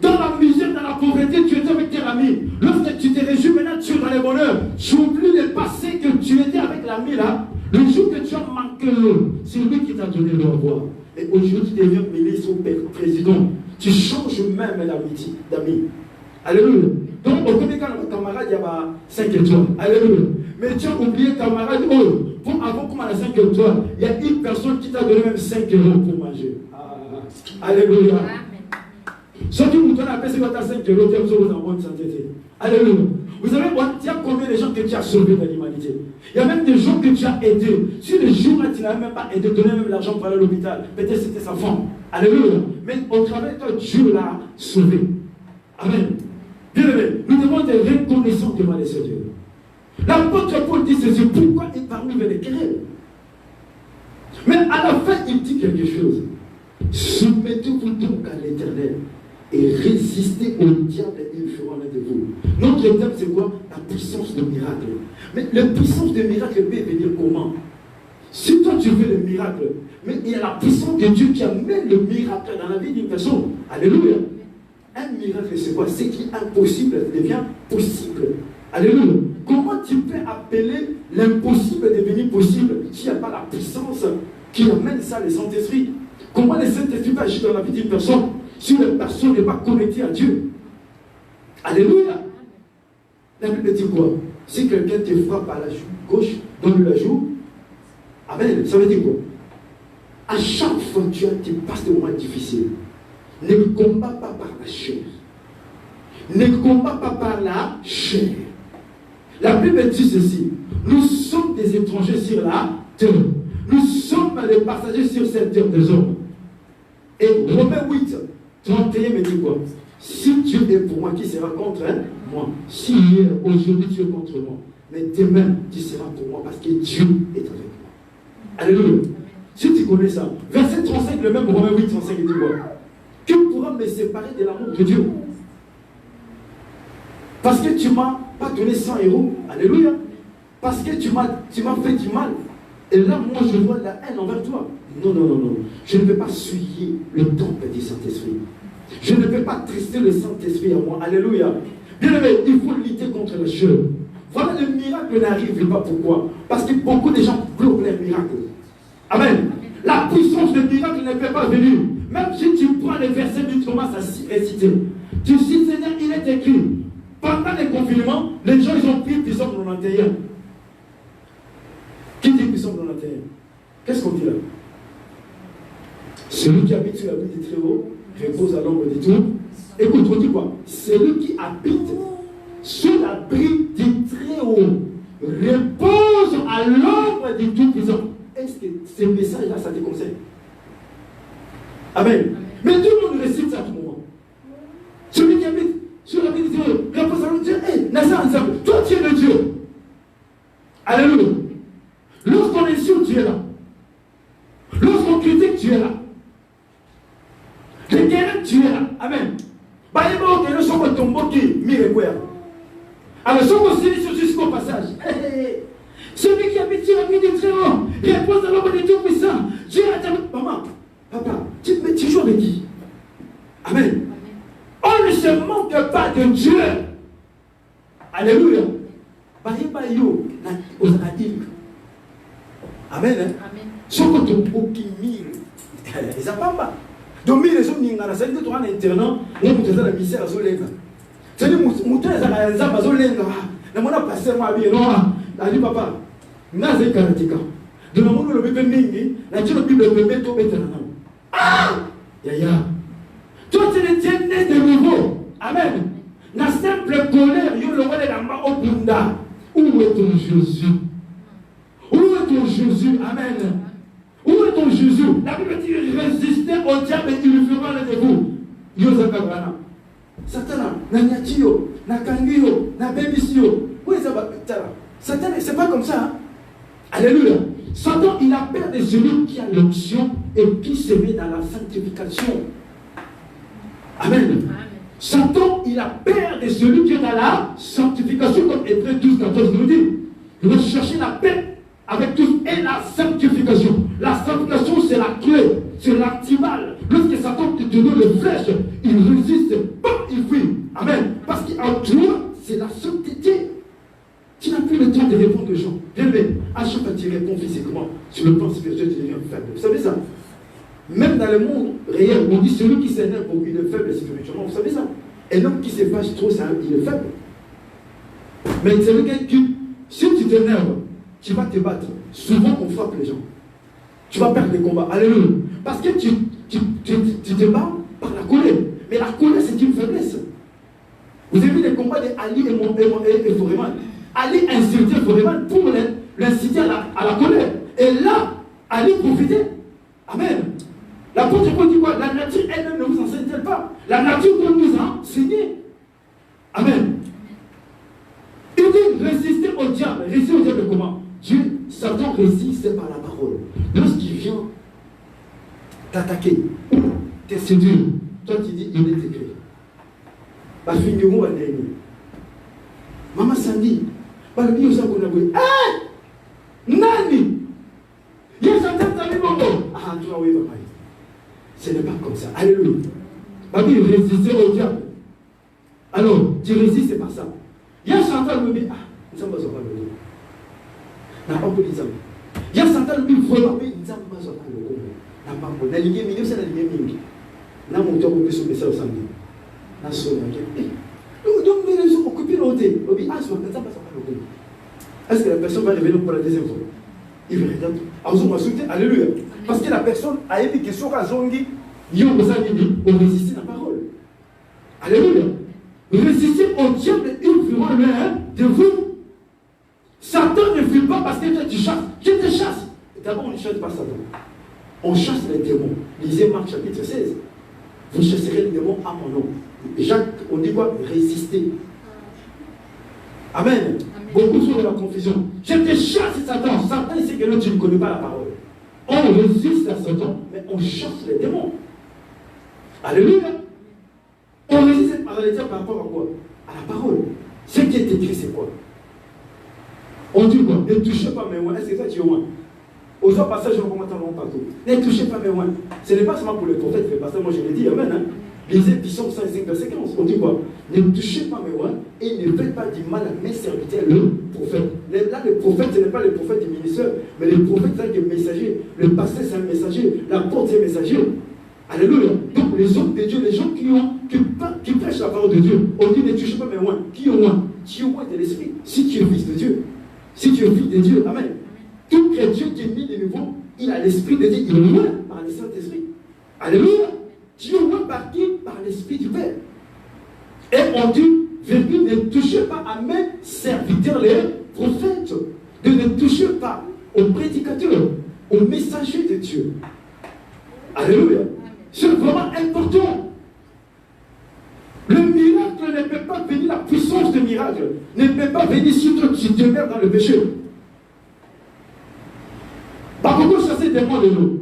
Dans la misère, dans la pauvreté, tu étais avec tes amis. Lorsque tu te réjouis, maintenant tu es dans les bonheurs. Tu oublies le passé que tu étais avec l'ami là. Le jour que tu as manqué l'eau, c'est lui qui t'a donné l'eau à boire. Et aujourd'hui, tu deviens ministre ou président. Tu changes même l'amitié d'amis. Alléluia. Donc, au premier cas, notre camarade, il y a 5 étoiles. Alléluia. Mais tu as oublié, camarade, pour avoir comme à la 5 étoiles, il y a une personne qui t'a donné même 5 euros pour manger. Alléluia. Surtout, vous donnez à personne qui a 5 euros, tu es en bonne santé. Alléluia. Vous savez, il y a combien de gens que tu as sauvés dans l'humanité? Il y a même des gens que tu as aidés. Si le jour-là, tu n'avais même pas aidé, donné même l'argent pour aller à l'hôpital, peut-être c'était sa femme. Alléluia. Mais au travers de toi, Dieu l'a sauvé. Amen. Bien aimé, nous devons être reconnaissants devant les Seigneurs. L'apôtre Paul dit ceci, pourquoi il parle de les querelles? Mais à la fin, il dit quelque chose. Soumettez-vous donc à l'Éternel et résistez au diable et il fera l'un de vous. Notre thème, c'est quoi? La puissance de miracle. Mais la puissance de miracle peut venir comment? Si toi tu veux le miracle, mais il y a la puissance de Dieu qui amène le miracle dans la vie d'une personne. Alléluia. Un miracle, c'est quoi? Ce qui est impossible devient possible. Alléluia. Comment tu peux appeler l'impossible devenir possible s'il n'y a pas la puissance qui amène ça, le Saint-Esprit? Comment le Saint-Esprit va agir dans la vie d'une personne si la personne n'est pas connectée à Dieu? Alléluia. La Bible dit quoi? Si quelqu'un te frappe à la joue gauche, donne-lui la joue. Amen. Ça veut dire quoi? À chaque fois que tu passes des moments difficiles, ne combats pas par la chair. Ne combats pas par la chair. La Bible dit ceci. Nous sommes des étrangers sur la terre. Nous sommes des passagers sur cette terre des hommes. Et Romains 8, 31 me dit quoi? Si Dieu est pour moi, qui sera contre moi? Si hier, aujourd'hui, tu es contre moi, mais demain, tu seras pour moi parce que Dieu est avec moi. Alléluia. Si tu connais ça, verset 35, le même Romains 8, 35, il dit quoi? Qui pourra me séparer de l'amour de Dieu? Parce que tu ne m'as pas donné 100 euros. Alléluia. Parce que tu m'as fait du mal. Et là, moi, je vois la haine envers toi. Non, non, non, non. Je ne peux pas souiller le temple du Saint-Esprit. Je ne peux pas trister le Saint-Esprit à moi. Alléluia. Bien aimé, il faut lutter contre le chair. Voilà, le miracle n'arrive pas. Pourquoi? Parce que beaucoup de gens bloquent les miracles. Amen. La puissance du miracle ne peut pas venir. Même si tu prends les versets, tu commences à réciter. Tu cites, Seigneur, il est écrit. Pendant les confinements, les gens, ils ont pris Psaume 91. Qui dit Psaume 91? Qu'est-ce qu'on dit là? Celui qui habite sur l'abri du Très-Haut repose à l'ombre du Tout. Écoute, on dit quoi? Celui qui habite sur l'abri du Très-Haut repose à l'ombre du Tout-Puissant. Est-ce que ces messages-là, ça te concerne? Amen. Mais tout le monde récite ça à tout moment. Celui qui habite sur l'abri du Très-Haut repose à l'ombre du Dieu. Hé, Nazar ensemble, toi tu es le Dieu. Alléluia. Lorsqu'on insulte, tu es là. Lorsqu'on critique, tu es là. Les guerres, tu es là. Amen. Alors, si on continue jusqu'au passage, Celui qui habite sur la nuit du Très-Haut repose dans l'ombre du Tout-Puissant. Dieu a dit, maman, papa, tu joues avec qui? Amen. On ne se manque pas de Dieu. Alléluia. Amen. Soko to okimire. Ezapamba. Domire zo ningana sali to wana internat, ne muteza na misère azolenga. Sali muteza na nzamba azolenga. Na mona passer moi bien non. Ali papa. Naze karatika. De na mona lo bebe mingi, na tiro Bible bebe to betana na. Ah! Ya. Toi tu es né de nouveau. Amen. Na simple colère yo lo wale na au bunda. Où est ton Jésus? Où est ton Jésus? Amen. Où est ton Jésus? La Bible dit résistez au diable et il lui fera le dégoût. Yozakabana. Satan, na nyatio, na kangio, na bébisio. Où est ça? Satan, c'est pas comme ça. Hein? Alléluia. Satan, il a peur de celui qui a l'onction et qui se met dans la sanctification. Amen. Satan, il a peur de celui qui est dans la sanctification, comme Hébreux 12, 14 nous dit. Il va chercher la paix avec tous et la sanctification. La sanctification, c'est la clé, c'est l'actival. Lorsque Satan te donne les flèches, il résiste, il fuit. Amen. Parce qu'en toi, c'est la sainteté. Tu n'as plus le temps de répondre aux gens. Bien, à chaque fois que tu réponds physiquement, sur le plan spirituel, tu deviens faible. Vous savez ça? Même dans le monde réel, on dit celui qui s'énerve, il est faible spirituellement. Vous savez ça? Et l'homme qui se fâche trop, il est faible. Mais c'est le gars qui, si tu t'énerves, tu vas te battre. Souvent, on frappe les gens. Tu vas perdre des combats. Alléluia. Parce que tu te bats par la colère. Mais la colère, c'est une faiblesse. Vous avez vu les combats d'Ali et Foreman. Ali insultait Foreman pour l'inciter à la colère. Et là, Ali profitait. Amen. L'apôtre Paul dit quoi? La nature elle-même ne vous enseigne-t-elle pas? La nature doit nous enseigner. Amen. Il dit résister au diable. Résister au diable comment? Dieu, Satan résiste par la parole. Lorsqu'il vient t'attaquer, te séduire, toi tu dis il est écrit. Parce que nous avons dit Maman Sandy, par le bio ça qu'on a dit, Nani, il y a Satan qui a dit ah, tu vas oui, papa. Ce n'est pas comme ça. Alléluia. Parce qu'il résistait au diable. Alors, tu résistes par ça. Il y a Chantal qui me dit, nous sommes pas sur le dos. N'a pas pour les hommes. Il y a Chantal qui me dit, vraiment, nous sommes pas sur le dos. N'a pas pour la ligne milieu, c'est la ligne milieu. N'a mon tour pour sur le message samedi. N'a sonné. Donc, nous sommes occupés l'autre. On dit, ah, nous sommes pas sur le dos. Est-ce que la personne va revenir pour la deuxième fois? Il va regarder. Alléluia. Parce que la personne a dit que sur la zone, on résiste à la parole. Alléluia. Résistez au diable et il fera l'un de vous. Satan ne fuit pas parce que toi tu chasses. Je te chasse. D'abord, on ne chasse pas Satan. On chasse les démons. Lisez Marc chapitre 16. Vous chasserez les démons à mon nom. Jacques, on dit quoi? Résister. Amen. Amen. Beaucoup sont dans la confusion. Je te chasse Satan. Satan, il sait que là, tu ne connais pas la parole. On résiste à Satan, mais on chasse les démons. Alléluia. On résiste à la par rapport à quoi? À la parole. Ce qui est écrit, c'est quoi? On dit quoi? Ne touchez pas mes mains. Est-ce que ça tu es loin? Aux autres passages, on commence à partout. Ne touchez pas mes mains. Ce n'est pas seulement pour les prophètes, mais parce que moi je l'ai dit, amen. Hein? Lisez Psaume 105, verset 15. On dit quoi? Ne touchez pas mes mains et ne faites pas du mal à mes serviteurs, le prophète. Là, le prophète, ce n'est pas le prophète du ministère, mais le prophète, c'est un messager. Le pasteur, c'est un messager. L'apôtre, c'est un messager. Alléluia. Donc, les hommes de Dieu, les gens qui prêchent la parole de Dieu, on dit ne touchez pas mes mains. Qui au moins? Tu es au moins de l'esprit. Si tu es fils de Dieu, si tu es fils de Dieu, amen. Tout chrétien qui est mis de nouveau, il a l'esprit de Dieu, il est loin par le Saint-Esprit. Alléluia. Tu es loin par qui? Par l'Esprit du Père. Et on dit, virgule, ne touchez pas à mes serviteurs, les prophètes. Ne touchez pas aux prédicateurs, aux messagers de Dieu. Alléluia. C'est vraiment important. Le miracle ne peut pas venir, la puissance du miracle ne peut pas venir si tu demeures dans le péché. Par contre, chasser des démons de l'eau.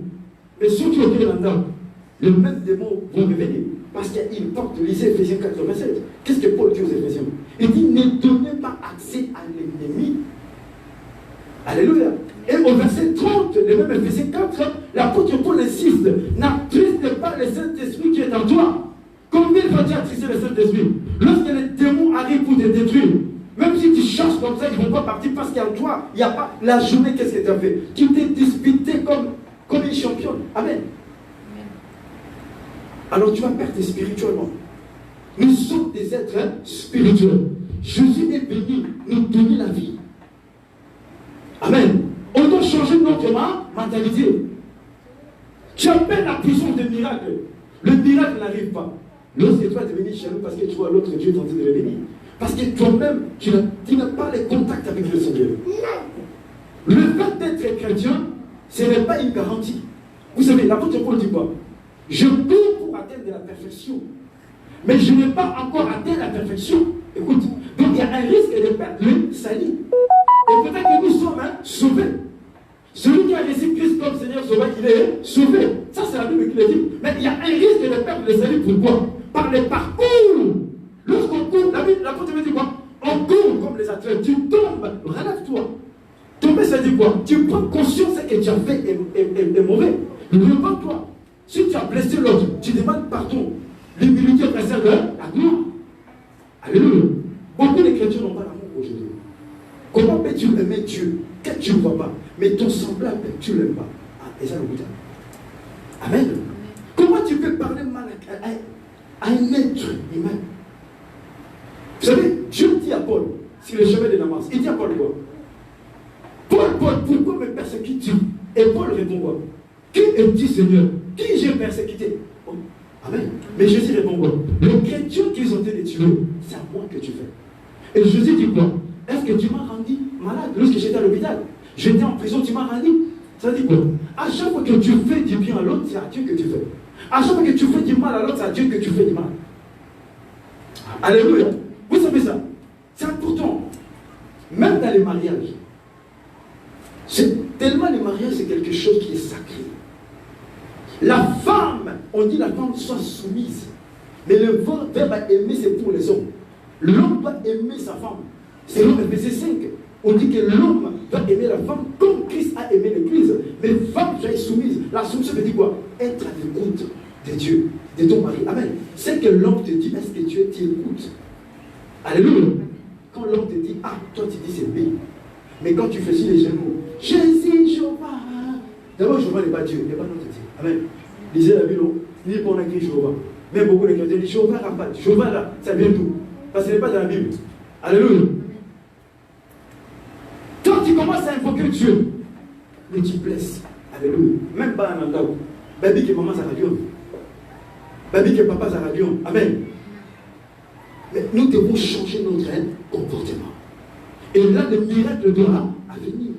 Mais si tu es dans le les mêmes démons vont revenir. Parce qu'ils portent, lisez Ephésiens 87. Qu'est-ce que Paul dit aux Éphésiens? Il dit, ne donnez pas accès à l'ennemi Alléluia. Et au verset 30, le même verset 4, l'apôtre Paul insiste, n'attriste pas le Saint-Esprit qui est en toi. Combien de fois tu as attristé le Saint-Esprit? Lorsque les démons arrivent pour te détruire, même si tu cherches comme ça, ils ne vont pas partir parce qu'en toi, il n'y a pas la journée, qu'est-ce que tu as fait? Tu t'es disputé comme une championne. Amen. Alors tu vas perdre spirituellement. Nous sommes des êtres spirituels. Jésus est venu nous donner la vie. Amen. On doit changer notre mentalité. Tu appelles la puissance de miracle. Le miracle n'arrive pas. Lorsque tu vas devenir jaloux parce que tu vois l'autre Dieu tenter de le bénir. Parce que toi-même, tu n'as pas les contacts avec le Seigneur. Le fait d'être chrétien, ce n'est pas une garantie. Vous savez, l'apôtre Paul dit quoi? Je cours pour atteindre la perfection. Mais je n'ai pas encore atteint la perfection. Écoute, donc il y a un risque de perdre le salut. Et peut-être que nous sommes sauvés. Celui qui a reçu Christ comme Seigneur Sauveur, il est sauvé. Ça, c'est la Bible qui le dit. Mais il y a un risque de perdre le salut. Pourquoi? Par les parcours. Lorsqu'on court, l'apôtre dit quoi? On court comme les athlètes. Tu tombes, relève-toi. Tomber, ça dit quoi? Tu prends conscience que tu as fait est mauvais. Repends-toi. Si tu as blessé l'autre, tu demandes pardon. L'humilité précède la gloire. Alléluia. Beaucoup de chrétiens n'ont pas l'amour aujourd'hui. Comment peux-tu aimer Dieu que tu ne vois pas? Mais ton semblable, tu ne l'aimes pas. Et ça, le Bouddha. Amen. Comment tu peux parler mal à un être humain? Vous savez, Dieu dit à Paul, c'est le chemin de Damas. Il dit à Paul quoi? Paul, pourquoi me persécutes-tu? Et Paul répond quoi? Qui es-tu, Seigneur? Qui j'ai persécuté? Oh, amen. Mais Jésus répond quoi? Les chrétiens qu'ils ont été tués, c'est à moi que tu fais. Et Jésus dit quoi? Est-ce que tu m'as rendu malade lorsque j'étais à l'hôpital? J'étais en prison, tu m'as rendu? Ça dit quoi? À chaque fois que tu fais du bien à l'autre, c'est à Dieu que tu fais. À chaque fois que tu fais du mal à l'autre, c'est à Dieu que tu fais du mal. Alléluia. Vous savez ça? C'est important. Même dans les mariages. Tellement les mariages, c'est quelque chose qui est sacré. La femme, on dit la femme soit soumise. Mais le verbe à aimer, c'est pour les hommes. L'homme doit aimer sa femme. C'est l'homme, verset 5. On dit que l'homme doit aimer la femme comme Christ a aimé l'Église. Mais femme, tu es soumise. La soumission veut dire quoi? Être à l'écoute de Dieu, de ton mari. Amen. C'est que l'homme te dit, est-ce que tu écoutes? Alléluia. Quand l'homme te dit, ah, toi tu dis c'est B. Mais quand tu fais sur les genoux, Jésus, Jéhovah. D'abord, Jéhovah n'est pas Dieu, il n'est pas notre Dieu. Amen. Lisez la Bible, ni pour écrit Jéhovah. Même beaucoup de chrétiens disent Jéhovah Raphat. Jéhovah là, ça vient d'où? Parce que ce n'est pas dans la Bible. Alléluia. Quand tu commences à invoquer Dieu, mais tu blesses. Alléluia. Même pas un endroit. Baby que maman ça radio. Baby que papa ça radio. Amen. Mais nous devons changer notre comportement. Et là, le miracle doit venir.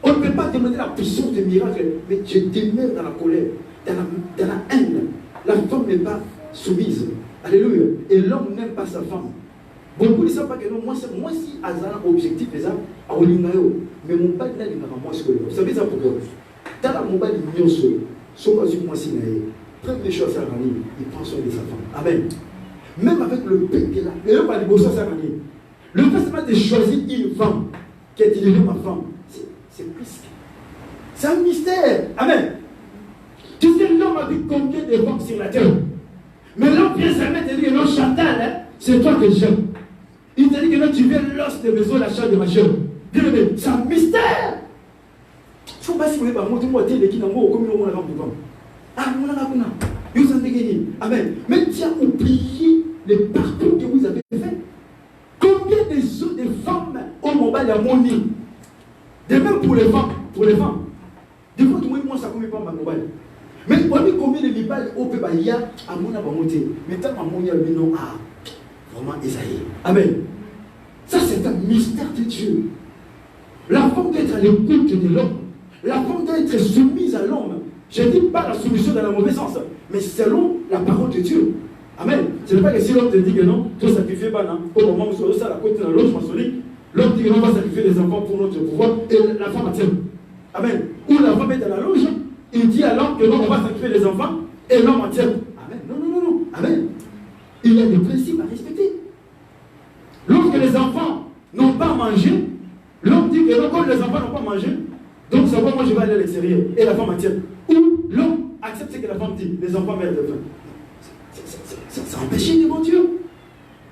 On ne peut pas demander la puissance des miracles, mais je demeure dans la colère, dans la haine. La femme n'est pas soumise. Alléluia. Et l'homme n'aime pas sa femme. Beaucoup ne savent pas que non, moi si Azana objectif est ça, à Olingayo, mais mon père n'a pas moi ce que vous savez ça pourquoi? Dans la mobile il y a moi si première chose à Rani, il prend soin de sa femme. Amen. Même avec le père qu'il a, il n'a pas de besoin à Rani. Le fait c'est pas de choisir une femme qui est devenue ma femme. C'est risque. C'est un mystère. Amen. Tu sais, l'homme a vu combien de femmes sur la terre. Mais l'homme vient se mettre et dit que non, Chantal, hein, c'est toi que j'aime. Il te dit que non, tu viens l'os de maison, la chair de ma chair. Bien aimé, c'est un mystère. Il ne faut pas si vous voulez pas moi, tu es qui n'a pas comme une femme de femme. Ah, mon amour, vous en dégagez. Amen. Mais tu as oublié les parcours que vous avez fait. Combien de femmes au mobile à mon lit? De même pour les femmes. Des fois, tout le monde, ça ne pas ma mobile. Mais on dit combien de libales au Péba, il y a à mon abamoté. Mais tant à mon yabi, non, ah, vraiment, Isaïe. Amen. Ça, c'est un mystère de Dieu. La femme doit être à l'écoute de l'homme. La femme doit être soumise à l'homme. Je ne dis pas la soumission dans le mauvais sens, mais selon la parole de Dieu. Amen. Ce n'est pas que si l'homme te dit que non, tu ne sacrifies pas, non. Au moment où tu as la côte de la loge maçonnique, l'homme dit que non, on va sacrifier les enfants pour notre pouvoir, et la femme attire. Amen. Ou la femme est dans la loge, il dit à l'homme que non, on va sacrifier les enfants, et l'homme attire. Amen. Non. Amen. Il y a des principes à respecter. Lorsque les enfants n'ont pas mangé, l'homme dit que donc comme les enfants n'ont pas mangé, donc ça va, moi je vais aller à l'extérieur. Et la femme attire. Ou l'homme accepte ce que la femme dit. Les enfants meurent de faim. Ça empêche devant Dieu.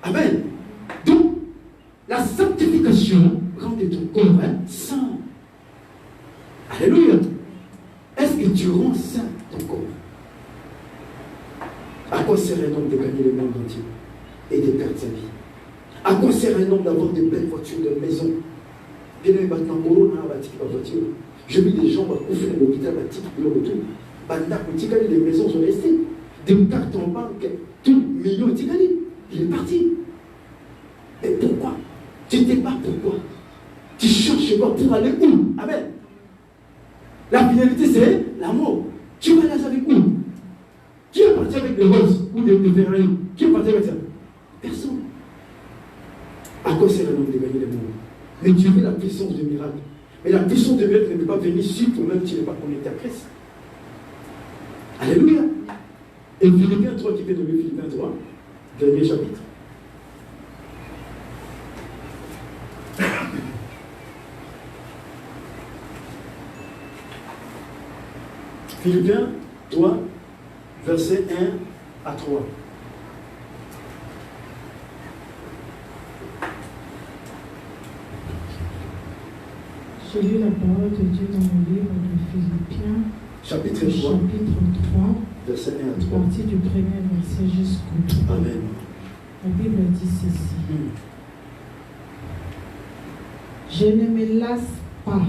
Amen. Donc, la sanctification rend ton corps saint. Alléluia. Est-ce que tu rends saint ton corps? À quoi sert un homme de gagner le monde entier et de perdre sa vie? À quoi sert un homme d'avoir de belles voitures, de maisons? Bien aimé, maintenant, Corona va tirer la voiture. Je vis des gens qui ont fait l'hôpital, va tirer le retour. Les maisons sont restées. Des cartes en banque, tout million de il est parti. Mais pourquoi? Tu ne sais pas pourquoi. Tu cherches quoi pour aller où? Amen. La finalité, c'est l'amour. Tu vas aller avec où? Qui est parti avec des roses ou des Ferrari? Qui est parti avec ça? Personne. À quoi sert un homme de gagner le monde? Mais tu veux la puissance du miracle. Mais la puissance du miracle ne peut pas venir si toi-même tu n'es pas connecté à Christ. Alléluia. Et Philippiens 3 qui fait de lui, Philippiens 3, dernier chapitre. Philippiens 3, versets 1 à 3. J'ai lu la parole de Dieu dans le livre de Philippiens, chapitre 3, verset 1 à 3. Partie du premier verset jusqu'au 3. Amen. La Bible dit ceci. Je ne me lasse pas,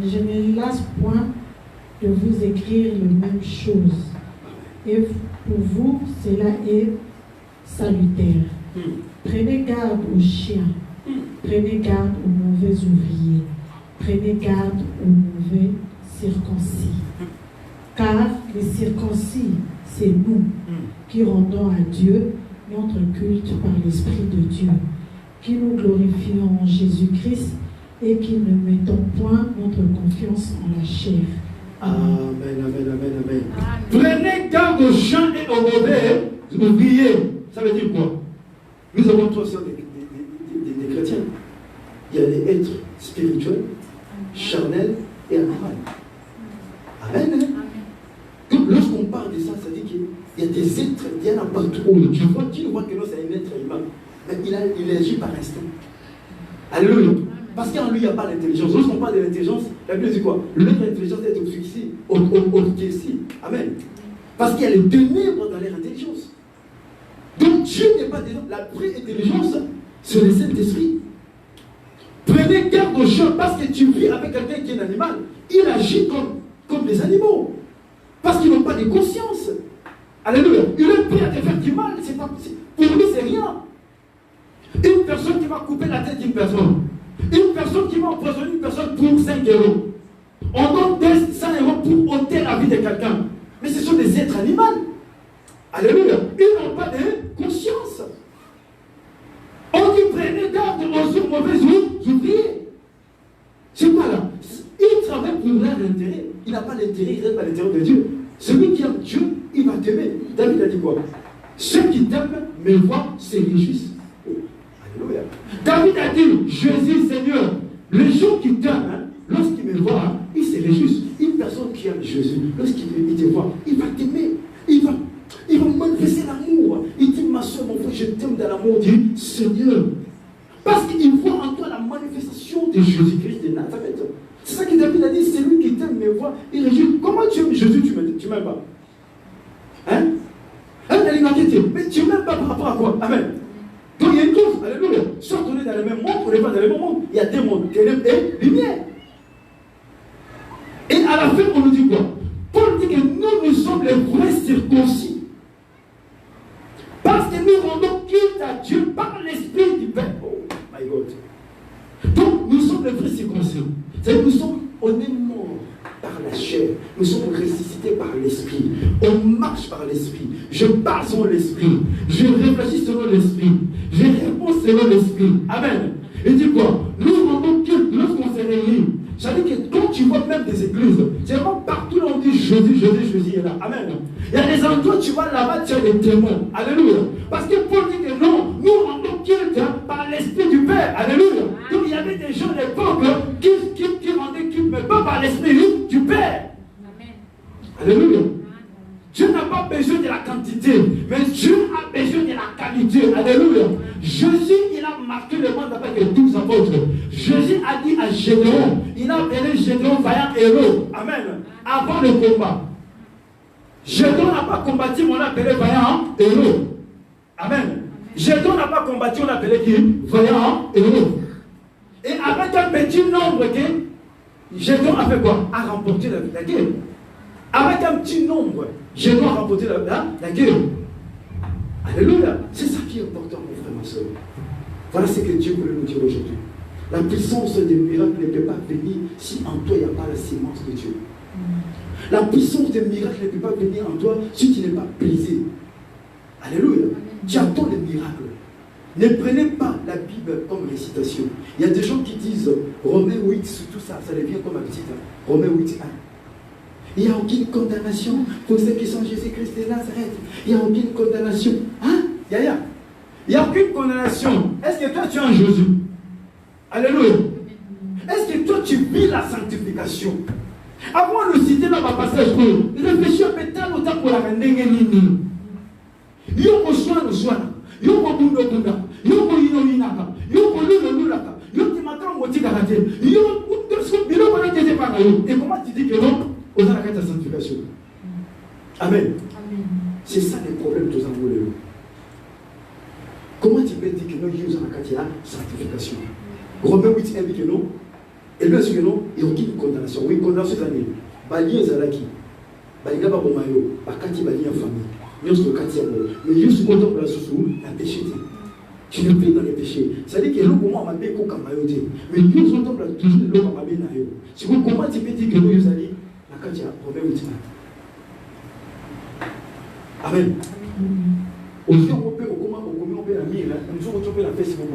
je ne lasse point de vous écrire les mêmes choses. Et pour vous, cela est salutaire. Prenez garde aux chiens, prenez garde aux mauvais ouvriers, prenez garde aux mauvais circoncis. Car les circoncis, c'est nous qui rendons à Dieu notre culte par l'Esprit de Dieu, qui nous glorifions en Jésus-Christ et qui ne mettons point notre confiance en la chair. Amen, amen, amen, amen. Prenez garde aux chiens et aux mauvais ouvriers. Ça veut dire quoi? Nous avons trois sortes des chrétiens. Il y a les êtres spirituels, charnels et animaux. Amen. Amen. Donc lorsqu'on parle de ça, ça dit qu'il y a des êtres, il y en a partout. Tu vois que non, c'est un être humain. Mais il agit par instinct. Alléluia. Parce qu'en lui, il n'y a pas d'intelligence. Lorsqu'on parle de l'intelligence, la Bible dit quoi? L'être intelligence est au-dessus. Amen. Parce qu'il y a les ténèbres dans leur intelligence. Donc Dieu n'est pas déjà. La vraie intelligence, c'est le Saint-Esprit. Prenez garde aux gens parce que tu vis avec quelqu'un qui est un animal. Il agit comme des animaux. Parce qu'ils n'ont pas de conscience. Alléluia. Il est prêt à te faire du mal. Pour lui, c'est rien. Une personne qui va couper la tête d'une personne. Une personne qui va empoisonner une personne pour 5 euros. On donne 100 euros pour ôter la vie de quelqu'un. Mais ce sont des êtres animaux. Alléluia. Ils n'ont pas de conscience. On dit prenez garde aux mauvais ouvriers. C'est quoi là? Il travaille pour leur intérêt. Il n'a pas l'intérêt, il reste pas l'intérêt de Dieu. Celui qui aime Dieu, il va t'aimer. David a dit quoi? Ceux qui t'aiment me voient, se réjouissent. Alléluia. David a dit, Jésus Seigneur, les gens qui t'aiment, lorsqu'ils me voient, ils se réjouissent. Une personne qui aime Jésus, lorsqu'il te voit, il va t'aimer. Il va manifester l'amour. Il dit, ma soeur, mon frère, je t'aime dans l'amour. Il dit, Seigneur. Parce qu'il voit en toi la manifestation de Jésus-Christ de Nazareth. C'est ça que David a dit, c'est lui qui t'aime, me voit, il réjouit. Comment tu aimes Jésus, tu ne m'aimes pas? Hein? Mais tu ne m'aimes pas par rapport à quoi? Amen. Donc il y a une chose, alléluia. Soit on est dans le même monde, on n'est pas dans le même monde. Il y a deux mondes, ténèbres et lumière. Et à la fin, on nous dit quoi? Paul dit que nous sommes les vrais circoncis. Parce que nous rendons culte à Dieu par l'Esprit du Père. Oh my God. Donc nous sommes les vrais circoncis. On est mort par la chair. Nous sommes ressuscités par l'Esprit. On marche par l'Esprit. Je parle selon l'Esprit. Je réfléchis selon l'Esprit. Je réponds selon l'Esprit. Amen. Et dit quoi? Nous rendons culte lorsqu'on s'est réunis. Ça veut dire que quand tu vois même des églises, c'est vraiment partout là on dit Jésus, Jésus, Jésus est là. Amen. Il y a des endroits tu vas là-bas, tu as des témoins. Alléluia. Parce que Paul dit que non, nous rendons culte par l'Esprit du Père. Alléluia. Donc il y a avait des gens à l'époque qui rendaient culte, mais pas par l'esprit du Père. Alléluia. Dieu n'a pas besoin de la quantité, mais Dieu a besoin de la qualité. Alléluia. Jésus, il a marqué le monde avec 12 apôtres. Jésus a dit à Gédéon, il a appelé Gédéon vaillant héros. Amen. Avant le combat. Gédéon n'a pas combattu, mais on l'a appelé vaillant héros. Amen. Gédéon n'a pas combattu, on l'a appelé qui? Vaillant héros. Et avec un petit nombre, Gédéon a fait quoi? A remporté la guerre. Avec un petit nombre, Gédéon a remporté la guerre. Alléluia. C'est ça qui est important, mes frères, ma soeur. Voilà ce que Dieu voulait nous dire aujourd'hui. La puissance des miracles ne peut pas venir si en toi il n'y a pas la sémence de Dieu. La puissance des miracles ne peut pas venir en toi si tu n'es pas brisé. Alléluia. Tu attends les miracles. Ne prenez pas la Bible comme récitation. Il y a des gens qui disent Romains 8, tout ça, ça devient comme un petit. Romains 8, 1. Il n'y a aucune condamnation pour ceux qui sont Jésus-Christ de Nazareth. Il n'y a aucune condamnation. Hein? Il n'y a aucune condamnation. Est-ce que toi tu es en Jésus? Alléluia. Est-ce que toi tu vis la sanctification? Avant de citer dans ma passage, réfléchis un peu tel autant pour la rendre. Yoko soin le soin. Yoko bundo bunda. Yoko ino inaka. Yoko lulu lulaka. Yoko matang moti karate. Yoko tout bilo pour n'être pas gaillot. Et comment tu dis que non? Aux la carte de sanctification. Amen. C'est ça le problème de Zangolero. Comment tu peux dire que non, il y a la carte de sanctification? Romains 8 dit que non. Et bien sûr que non, il n'y a aucune condamnation. Oui, condamnation cette année. Bali et Zalaki. Bali n'a pas bon maillot. Bakati Bali en famille. Nous sommes Kati à moi. Mais nous sommes contents pour la sous la péché. Tu ne vis dans les péchés. Ça veut dire que l'eau pour moi m'a bien qu'au maillot. Mais nous sommes contents pour toujours l'eau m'a bien naïo. C'est comment tu peux dire que nous allons la carte de Romains 8. Amen. Aussi on peut on peut la mire. Nous sommes on peut la Facebook.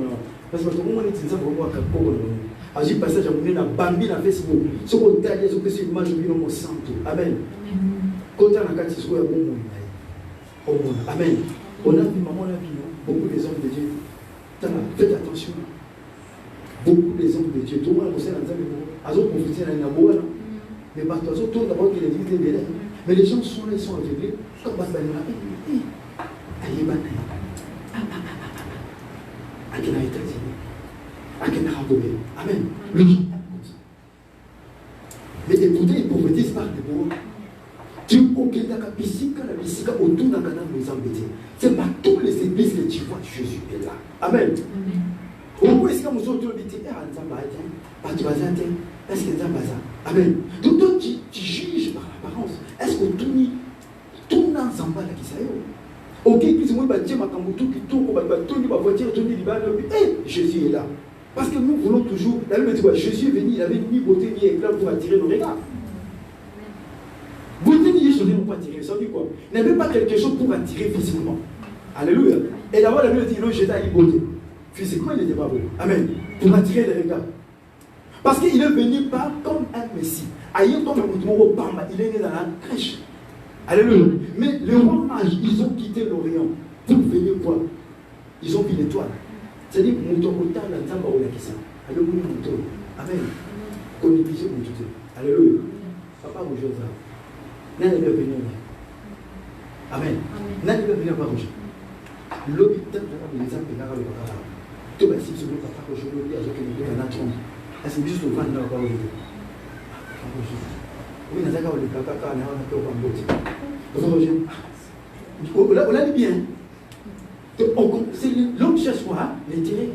Parce que tout le monde est dit ça pour moi quand on agit passage à mon na bambi na Facebook. Ce qu'on t'a dit ce que c'est image de mon santo. Amen. Quand on a carte sur bon monde. Amen. On a vu maman, on a vu beaucoup des hommes de Dieu. Faites attention. Beaucoup des hommes de Dieu. Tout le monde a dans les autres prophéties dans les nabois. Mais pas tous autour d'abord qu'il est dit. Mais les gens sont là, ils sont aveuglés. Comme ça, ils sont Amen. Mais écoutez, ils prophétisent par des mots. Tu aucun la bisika autour d'un canal nous embêter. C'est pas toutes les églises que tu vois, Jésus est là. Amen. Pourquoi est-ce que nous autres dit est-ce que c'est Amen. Donc toi tu juges par l'apparence. Est-ce que tout n'a pas la qui ok, puis moi je ma kambutu qui tourne ma voiture Jésus est là. Parce que nous voulons toujours, la Bible dit quoi, Jésus est venu, il avait ni beauté ni éclat pour attirer nos regards. Beauté ni chose pour attirer, ça veut dire quoi? Il n'avait pas quelque chose pour attirer physiquement. Alléluia. Et d'abord la Bible dit non, Jésus a une beauté. Physiquement il n'était pas beau. Amen. Pour attirer les regards. Parce qu'il est venu pas comme un Messie. Ailleurs comme un mouton, il est né dans la crèche. Alléluia. Mais les rois mages, ils ont quitté l'Orient pour venir voir. Ils ont vu l'étoile. C'est-à-dire que mouton autant la tamba ou la kissa. Alléluia mouton. Amen. Qu'on néglige mouton. Alléluia. Papa rouge ça. N'a pas venir. Amen. N'a pas venir par rouge. L'hôpital de la maison de la Papa. Tout va si sur le papa que je veux dire avec les deux trompe. Est-ce que juste au vent dans la parole? Oui, nous avons le caca, nous avons le on l'a dit bien. C'est l'homme cherche quoi? L'intérêt.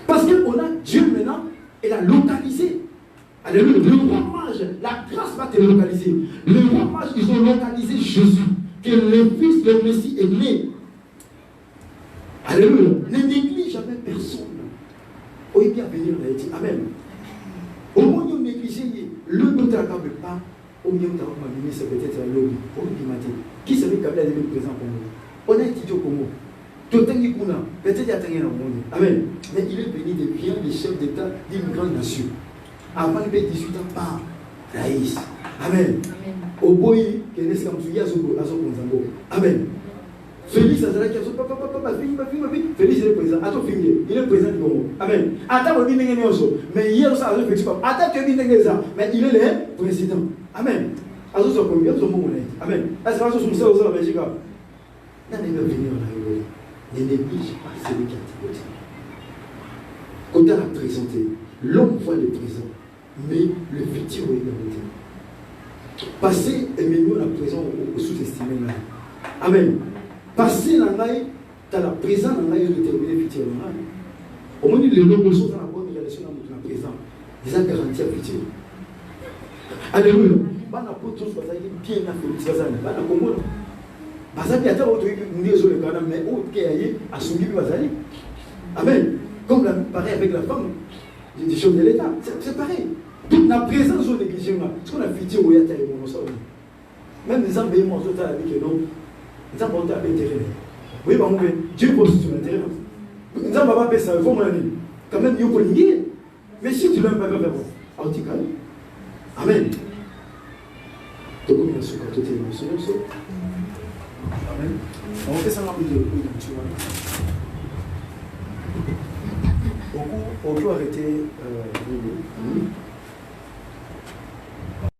Parce qu'on a Dieu maintenant, il a localisé. Alléluia. Le roi mage, la grâce va te localiser. Les rois mages, ils ont localisé Jésus, que le Fils, le Messie est né. Alléluia. Ne néglige jamais personne. Oui, bien venir, on a dit Amen. Au moins, nous négligeons le nom de la câble pas. Au milieu de la ministre, c'est peut-être un lobby. Qui savait qu'il y avait présent au Congo? On a étudié au Congo. Tout le temps, peut-être qu'il y a un monde. Amen. Mais il est venu de bien les chefs d'État d'une grande nation. Avant de 18 ans par Raïs. Amen. Au boy, qui est comme Amen. Félix Azala qui a dit papa, Félix il est président. Attends, il est président du Congo. Amen. Attends, mais hier, ça a réfléchi pas. Attends, mais il est le président. Amen. Azo so combien de monde est. Amen. Est-ce que vous savez la Belgique? N'a pas venir là. Ne néglige pas celui qui a été. Quand on a présenté, l'homme voit le présent, mais le futur est dans le temps. Passer et mener la présent au sous-estimé. Amen. Passer la maille, dans la présent, la maille est déterminée le futur. Au moins, les hommes sont dans la bonne relation dans la présent. Ils ont garanti le futur. Alléluia. Bana pour tous bazali bien na Félix bazali bana Congo bazali ata auto ndezo le kana mais au keyaye asungi bazali. Amen. Comme pareil avec la femme des choses de l'État, c'est pareil. Toute la présence au négligé, ce qu'on a fait au Yata et mon sang. Même les gens veillent mon total avec le nom. Ils ont porté à l'intérêt. Oui, Dieu pose sur l'intérêt. Ils ont pas fait ça, il faut mon ami. Quand même, il faut l'ignorer. Mais si tu l'aimes pas, faire quoi? Amen. Donc, on a ce quand tu es émotionnel. Amen. On fait ça rapide. Beaucoup arrêté.